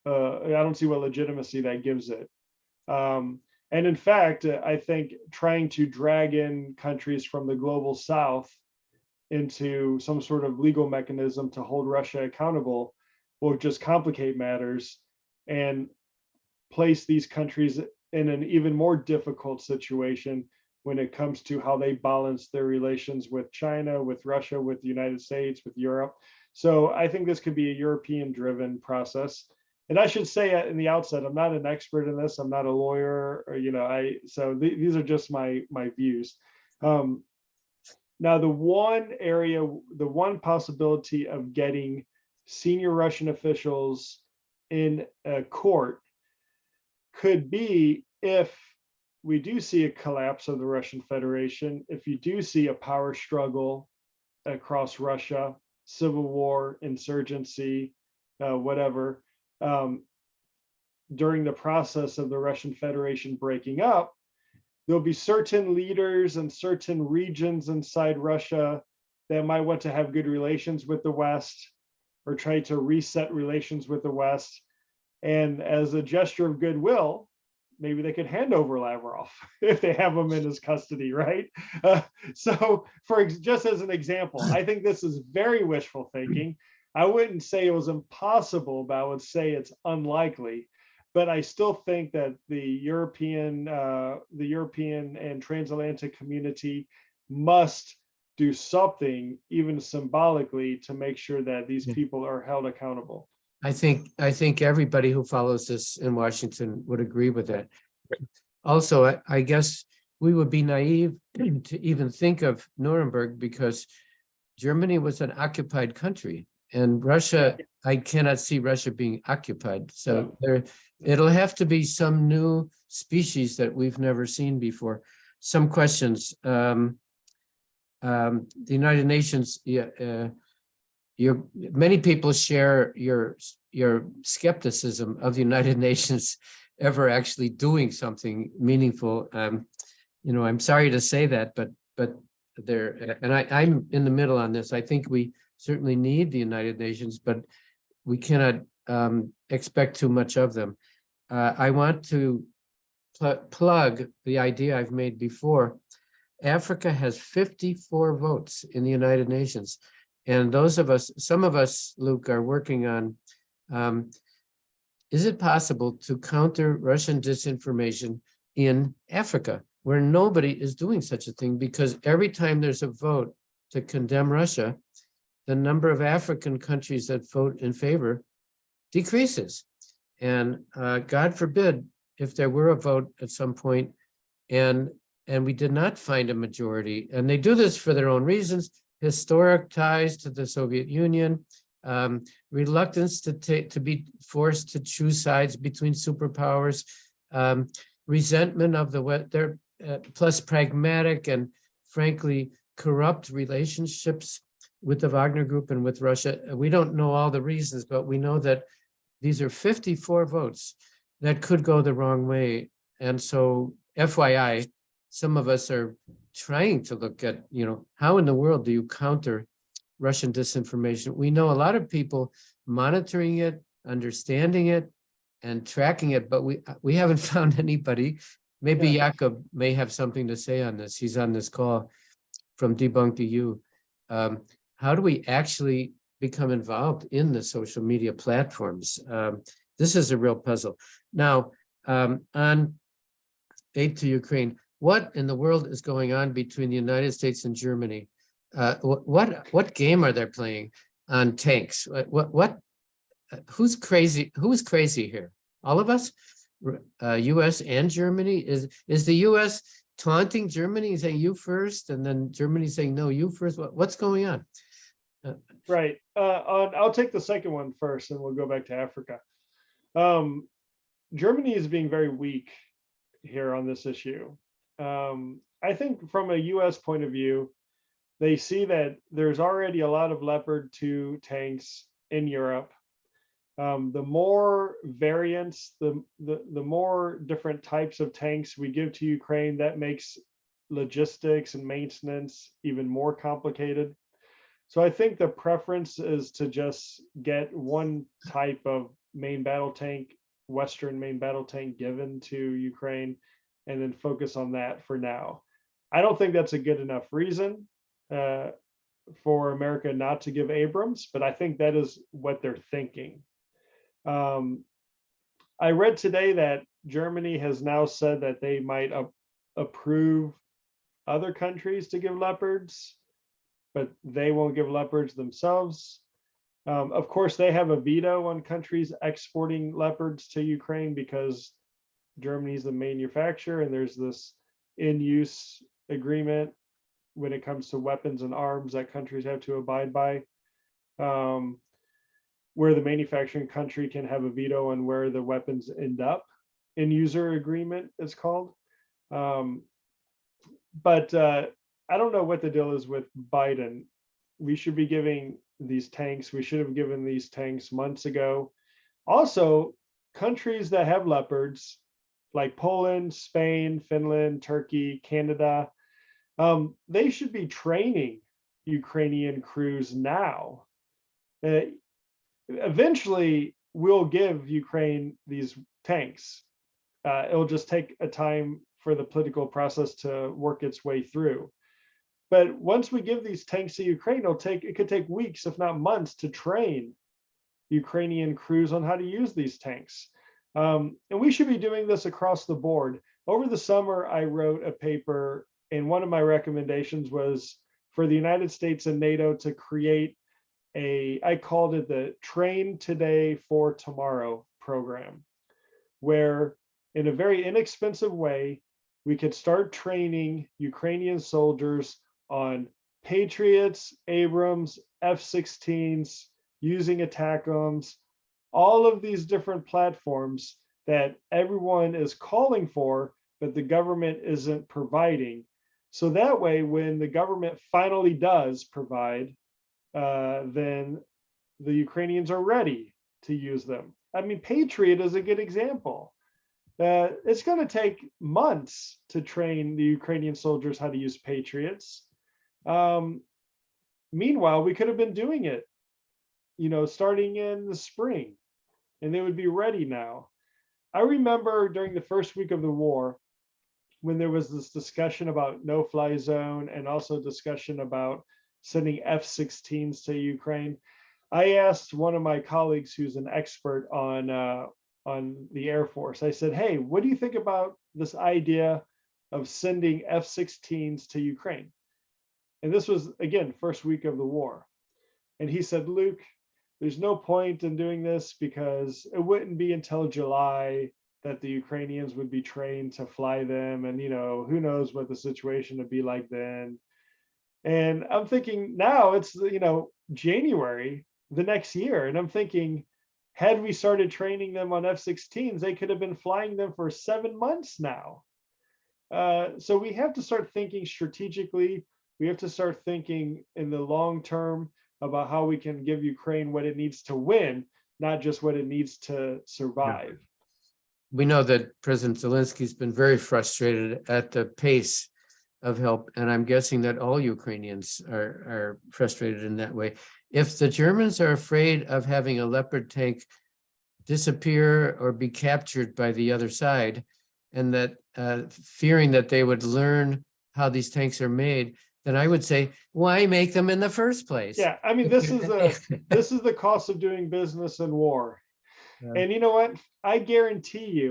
I don't see what legitimacy that gives it. And in fact, I think trying to drag in countries from the global south into some sort of legal mechanism to hold Russia accountable will just complicate matters and place these countries in an even more difficult situation when it comes to how they balance their relations with China, with Russia, with the United States, with Europe. So I think this could be a European-driven process. And I should say in the outset, I'm not an expert in this. I'm not a lawyer, or, so these are just my views. Now, the one possibility of getting senior Russian officials in a court could be if we do see a collapse of the Russian Federation, if you do see a power struggle across Russia, civil war, insurgency, whatever, during the process of the Russian Federation breaking up, there'll be certain leaders and certain regions inside Russia that might want to have good relations with the West or try to reset relations with the West. And as a gesture of goodwill, maybe they could hand over Lavrov if they have him in his custody, right? So just as an example, I think this is very wishful thinking. I wouldn't say it was impossible, but I would say it's unlikely. But I still think that the European and transatlantic community must do something, even symbolically, to make sure that these people are held accountable. I think everybody who follows this in Washington would agree with that. Also, I guess we would be naive to even think of Nuremberg because Germany was an occupied country, and Russia, I cannot see Russia being occupied. So it'll have to be some new species that we've never seen before. Some questions. The United Nations, many people share your skepticism of the United Nations ever actually doing something meaningful. I'm sorry to say that, but there, and I'm in the middle on this. I think we certainly need the United Nations, but we cannot expect too much of them. I want to plug the idea I've made before. Africa has 54 votes in the United Nations. And some of us, Luke, are working on, is it possible to counter Russian disinformation in Africa, where nobody is doing such a thing? Because every time there's a vote to condemn Russia, the number of African countries that vote in favor decreases. And God forbid if there were a vote at some point and we did not find a majority, and they do this for their own reasons, historic ties to the Soviet Union, reluctance to be forced to choose sides between superpowers, resentment of the West, plus pragmatic and frankly corrupt relationships with the Wagner Group and with Russia. We don't know all the reasons, but we know that these are 54 votes that could go the wrong way. And so FYI, some of us are trying to look at, how in the world do you counter Russian disinformation? We know a lot of people monitoring it, understanding it, and tracking it, but we haven't found anybody. Maybe Jakob may have something to say on this. He's on this call from Debunk EU. How do we actually become involved in the social media platforms? This is a real puzzle. Now, on aid to Ukraine, what in the world is going on between the United States and Germany? What game are they playing on tanks? Who's crazy? Who's crazy here? All of us, U.S. and Germany. Is the U.S. taunting Germany, saying you first, and then Germany saying no, you first? What's going on? Right. I'll take the second one first, and we'll go back to Africa. Germany is being very weak here on this issue. I think from a U.S. point of view, they see that there's already a lot of Leopard 2 tanks in Europe. The more variants, the more different types of tanks we give to Ukraine, that makes logistics and maintenance even more complicated. So I think the preference is to just get one type of main battle tank, Western main battle tank, given to Ukraine, and then focus on that for now. I don't think that's a good enough reason for America not to give Abrams, but I think that is what they're thinking. I read today that Germany has now said that they might approve other countries to give Leopards, but they won't give Leopards themselves. Of course, they have a veto on countries exporting Leopards to Ukraine because Germany's the manufacturer, and there's this in-use agreement when it comes to weapons and arms that countries have to abide by, where the manufacturing country can have a veto on where the weapons end up. In-user agreement is called. But I don't know what the deal is with Biden. We should be giving these tanks. We should have given these tanks months ago. Also, countries that have Leopards, like Poland, Spain, Finland, Turkey, Canada, they should be training Ukrainian crews now. Eventually, we'll give Ukraine these tanks. It'll just take a time for the political process to work its way through. But once we give these tanks to Ukraine, it could take weeks, if not months, to train Ukrainian crews on how to use these tanks. And we should be doing this across the board. Over the summer, I wrote a paper, and one of my recommendations was for the United States and NATO to create I called it the Train Today for Tomorrow program, where in a very inexpensive way, we could start training Ukrainian soldiers on Patriots, Abrams, F-16s, using ATACMS, all of these different platforms that everyone is calling for, but the government isn't providing. So that way, when the government finally does provide, then the Ukrainians are ready to use them. I mean, Patriot is a good example. It's going to take months to train the Ukrainian soldiers how to use Patriots. Meanwhile, we could have been doing it, starting in the spring, and they would be ready now. I remember during the first week of the war, when there was this discussion about no-fly zone and also discussion about sending F-16s to Ukraine, I asked one of my colleagues who's an expert on the Air Force. I said, hey, what do you think about this idea of sending F-16s to Ukraine? And this was, again, first week of the war. And he said, Luke, there's no point in doing this because it wouldn't be until July that the Ukrainians would be trained to fly them. And, who knows what the situation would be like then. And I'm thinking now it's, January the next year. And I'm thinking, had we started training them on F-16s, they could have been flying them for 7 months now. So we have to start thinking strategically. We have to start thinking in the long term about how we can give Ukraine what it needs to win, not just what it needs to survive. We know that President Zelensky's been very frustrated at the pace of help, and I'm guessing that all Ukrainians are frustrated in that way. If the Germans are afraid of having a Leopard tank disappear or be captured by the other side, and that fearing that they would learn how these tanks are made, then I would say, why make them in the first place? Yeah, I mean, this is the cost of doing business in war. Yeah. And you know what? I guarantee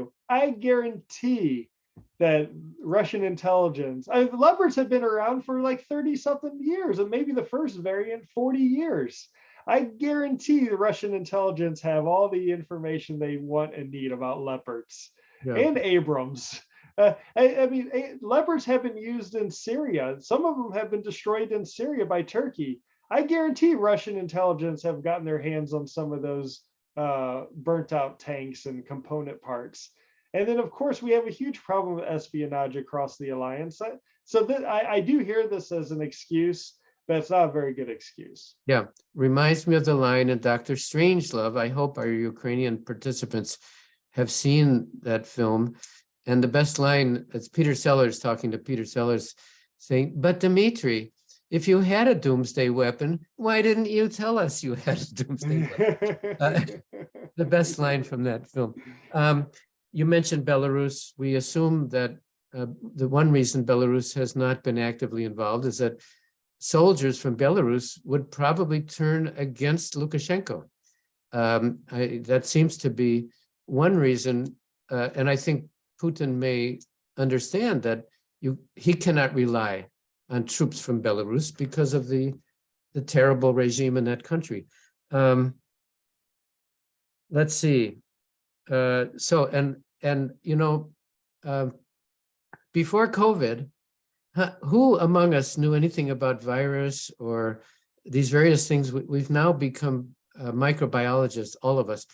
that Russian intelligence, Leopards have been around for like 30-something years, and maybe the first variant 40 years. I guarantee the Russian intelligence have all the information they want and need about Leopards and Abrams. I mean, Leopards have been used in Syria. Some of them have been destroyed in Syria by Turkey. I guarantee Russian intelligence have gotten their hands on some of those burnt out tanks and component parts. And then, of course, we have a huge problem with espionage across the alliance. So that I do hear this as an excuse, but it's not a very good excuse. Yeah, reminds me of the line in Dr. Strangelove. I hope our Ukrainian participants have seen that film. And the best line, it's Peter Sellers talking to Peter Sellers saying, but Dmitry, if you had a doomsday weapon, why didn't you tell us you had a doomsday weapon? The best line from that film. You mentioned Belarus. We assume that the one reason Belarus has not been actively involved is that soldiers from Belarus would probably turn against Lukashenko. That seems to be one reason, and I think Putin may understand that he cannot rely on troops from Belarus because of the terrible regime in that country. Let's see. Before COVID, who among us knew anything about virus or these various things? We've now become microbiologists, all of us.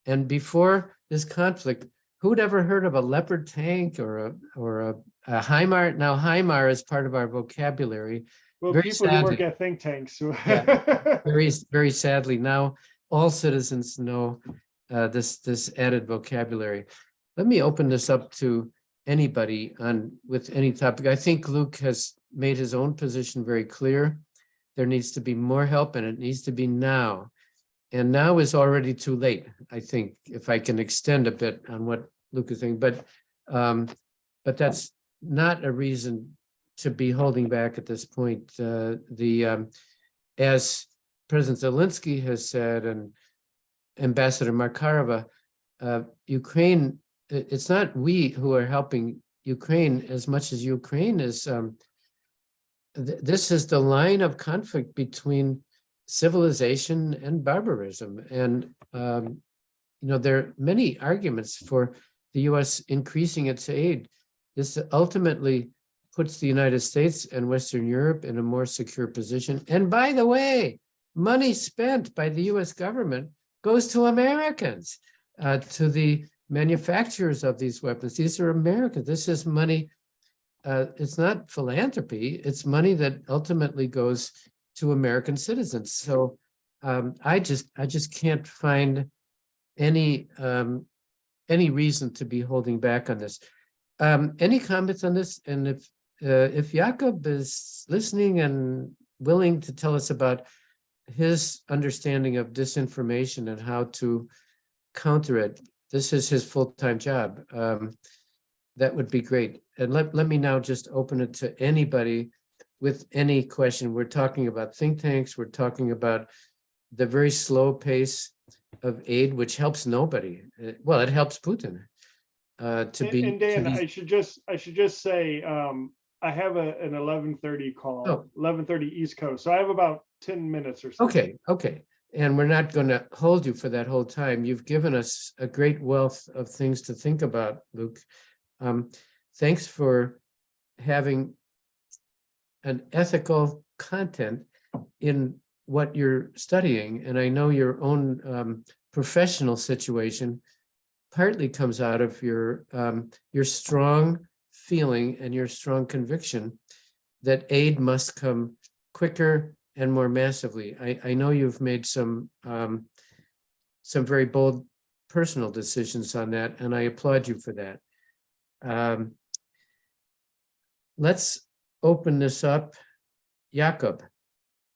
And before this conflict, who'd ever heard of a Leopard tank or a HIMAR? Now HIMAR is part of our vocabulary. Well, Very people sadly, who work at think tanks. yeah, very sadly, now all citizens know this added vocabulary. Let me open this up to anybody with any topic. I think Luke has made his own position very clear. There needs to be more help, and it needs to be now. And now is already too late, I think, if I can extend a bit on what Luke is saying. But that's not a reason to be holding back at this point. As President Zelensky has said, and Ambassador Markarova, Ukraine, it's not we who are helping Ukraine as much as Ukraine is. This is the line of conflict between civilization and barbarism. And, there are many arguments for the US increasing its aid. This ultimately puts the United States and Western Europe in a more secure position. And by the way, money spent by the US government goes to Americans, to the manufacturers of these weapons. These are Americans. This is money. It's not philanthropy. It's money that ultimately goes to American citizens. So I just can't find any reason to be holding back on this. Any comments on this? And if Jakob is listening and willing to tell us about his understanding of disinformation and how to counter it, this is his full-time job. That would be great. And let me now just open it to anybody with any question. We're talking about think tanks. We're talking about the very slow pace of aid, which helps nobody. Well, it helps Putin. And Dan, I should just say, I have an 11:30 call, 11:30 East Coast. So I have about 10 minutes or so. Okay. And we're not going to hold you for that whole time. You've given us a great wealth of things to think about, Luke. Thanks for having an ethical content in what you're studying. And I know your own professional situation partly comes out of your strong feeling and your strong conviction that aid must come quicker and more massively. I know you've made some very bold personal decisions on that, and I applaud you for that. Let's open this up. Jakob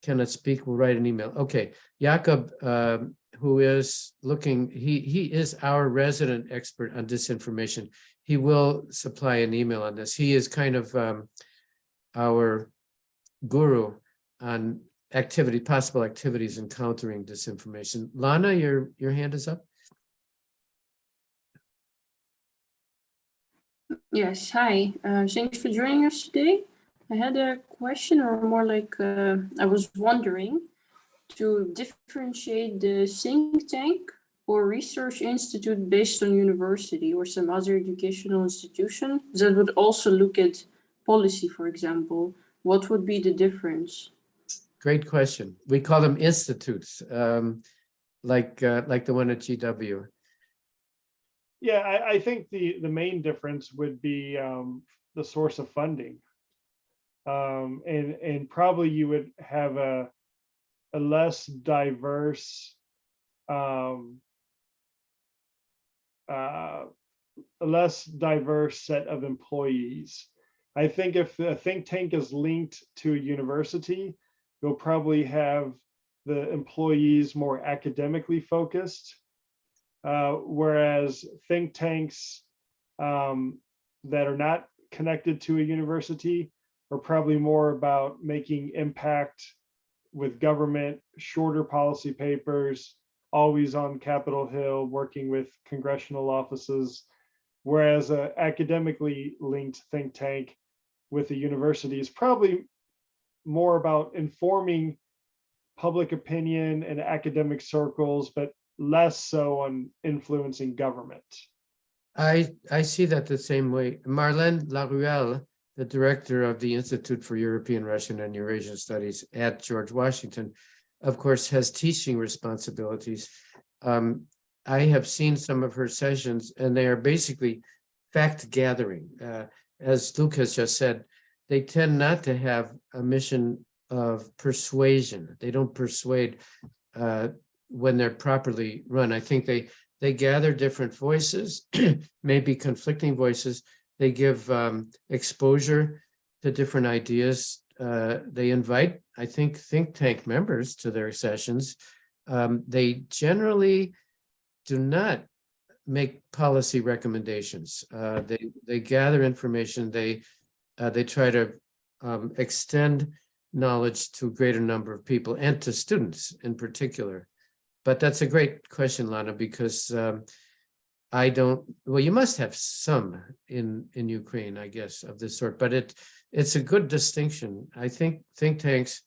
cannot speak, will write an email. Okay, Jakob, who is looking, he is our resident expert on disinformation. He will supply an email on this. He is kind of our guru on possible activities in countering disinformation. Lana, your hand is up. Yes, hi. Thanks for joining us today. I had a question, or more like I was wondering, to differentiate the think tank or research institute based on university or some other educational institution that would also look at policy, for example. What would be the difference? Great question. We call them institutes, like the one at GW. Yeah, I think the main difference would be the source of funding. And probably you would have a less diverse set of employees. I think if a think tank is linked to a university, you'll probably have the employees more academically focused, whereas think tanks that are not connected to a university are probably more about making impact with government, shorter policy papers, always on Capitol Hill, working with congressional offices, whereas an academically linked think tank with a university is probably more about informing public opinion and academic circles, but less so on influencing government. I see that the same way. Marlène Laruelle, the director of the Institute for European, Russian, and Eurasian Studies at George Washington, of course, has teaching responsibilities. I have seen some of her sessions, and they are basically fact gathering. As Luke has just said, they tend not to have a mission of persuasion. They don't persuade when they're properly run. I think they gather different voices, maybe conflicting voices. They give exposure to different ideas. They invite, I think tank members to their sessions. They generally do not make policy recommendations. They gather information. They try to extend knowledge to a greater number of people and to students in particular. But that's a great question, Lana, because I don't, well, you must have some in Ukraine, I guess, of this sort, but it's a good distinction. I think think tanks,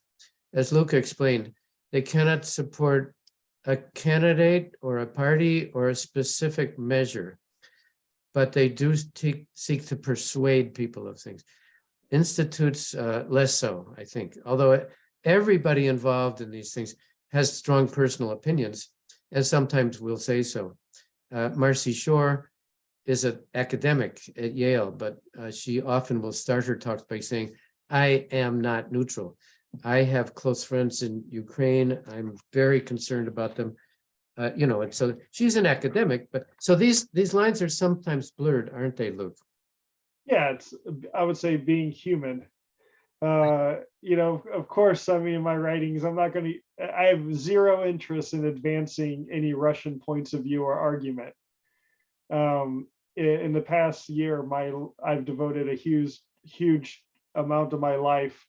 as Luca explained, they cannot support a candidate or a party or a specific measure, but they do seek to persuade people of things. Institutes, less so, I think, although everybody involved in these things has strong personal opinions, and sometimes will say so. Marcy Shore is an academic at Yale, but she often will start her talks by saying, I am not neutral. I have close friends in Ukraine. I'm very concerned about them. And so she's an academic, but so these lines are sometimes blurred, aren't they, Luke? Yeah, it's, I would say, being human. Of course, I mean, in my writings, I have zero interest in advancing any Russian points of view or argument. In the past year, I've devoted a huge amount of my life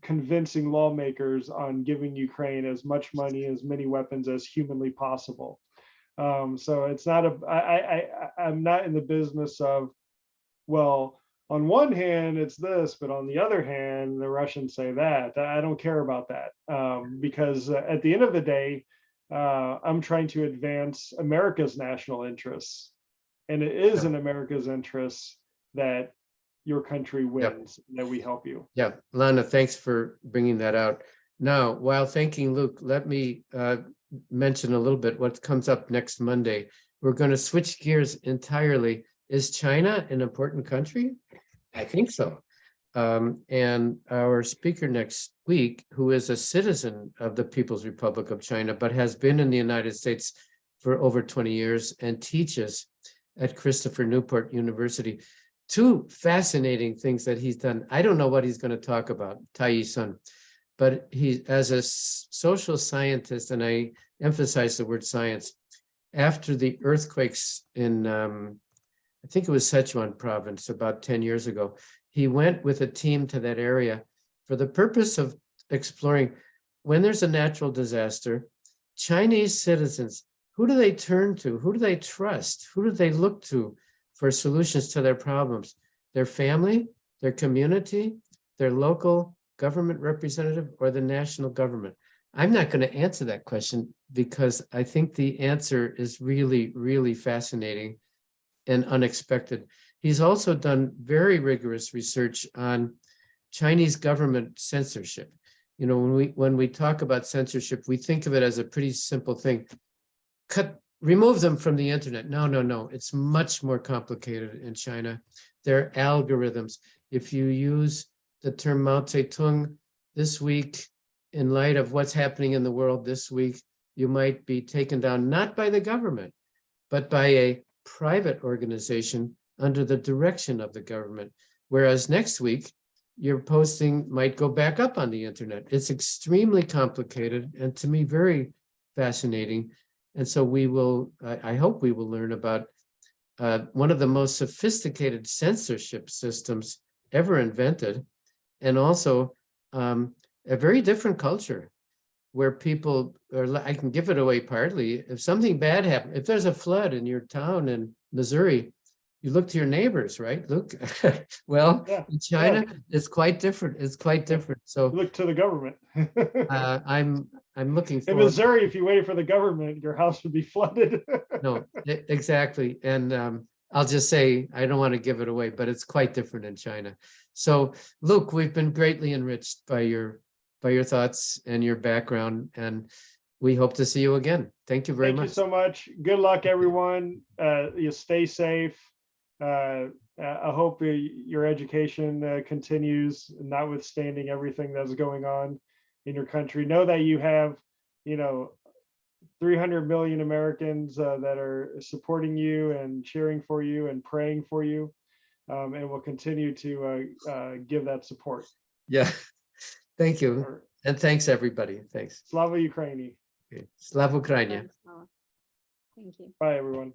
convincing lawmakers on giving Ukraine as much money, as many weapons as humanly possible. So it's not I'm not in the business of, well, on one hand, it's this, but on the other hand, the Russians say that. I don't care about that, because at the end of the day, I'm trying to advance America's national interests. And it is in America's interests that your country wins, that we help you. Yeah, Lana, thanks for bringing that out. Now, while thanking Luke, let me mention a little bit what comes up next Monday. We're going to switch gears entirely. Is China an important country? I think so. And our speaker next week, who is a citizen of the People's Republic of China, but has been in the United States for over 20 years and teaches at Christopher Newport University. Two fascinating things that he's done. I don't know what he's going to talk about, Tai Sun, but he, as a social scientist, and I emphasize the word science, after the earthquakes in I think it was Sichuan province about 10 years ago, he went with a team to that area for the purpose of exploring, when there's a natural disaster, Chinese citizens, who do they turn to? Who do they trust? Who do they look to for solutions to their problems? Their family, their community, their local government representative, or the national government? I'm not going to answer that question because I think the answer is really, really fascinating and unexpected. He's also done very rigorous research on Chinese government censorship. When we talk about censorship, we think of it as a pretty simple thing. Remove them from the internet. No. It's much more complicated in China. There are algorithms. If you use the term Mao Zedong this week, in light of what's happening in the world this week, you might be taken down not by the government, but by a private organization under the direction of the government. Whereas next week, your posting might go back up on the internet. It's extremely complicated and to me very fascinating. And so we will, I hope we will learn about one of the most sophisticated censorship systems ever invented, and also a very different culture where people are, I can give it away partly, if something bad happened, if there's a flood in your town in Missouri, you look to your neighbors, right? Look, well, Yeah, in China, it's quite different. It's quite different. So Look to the government. I'm looking In forward. Missouri, if you waited for the government, your house would be flooded. No, exactly. And I'll just say, I don't want to give it away, but it's quite different in China. So Luke, we've been greatly enriched by your thoughts and your background, and we hope to see you again. Thank you very Thank you much. so much. Good luck, everyone. You stay safe. I hope your education continues, notwithstanding everything that's going on in your country. Know that you have, 300 million Americans that are supporting you and cheering for you and praying for you, and will continue to give that support. Yeah, thank you. And thanks, everybody. Thanks. Slava Ukraini. Okay. Slava Ukraini. Thank you. Bye, everyone.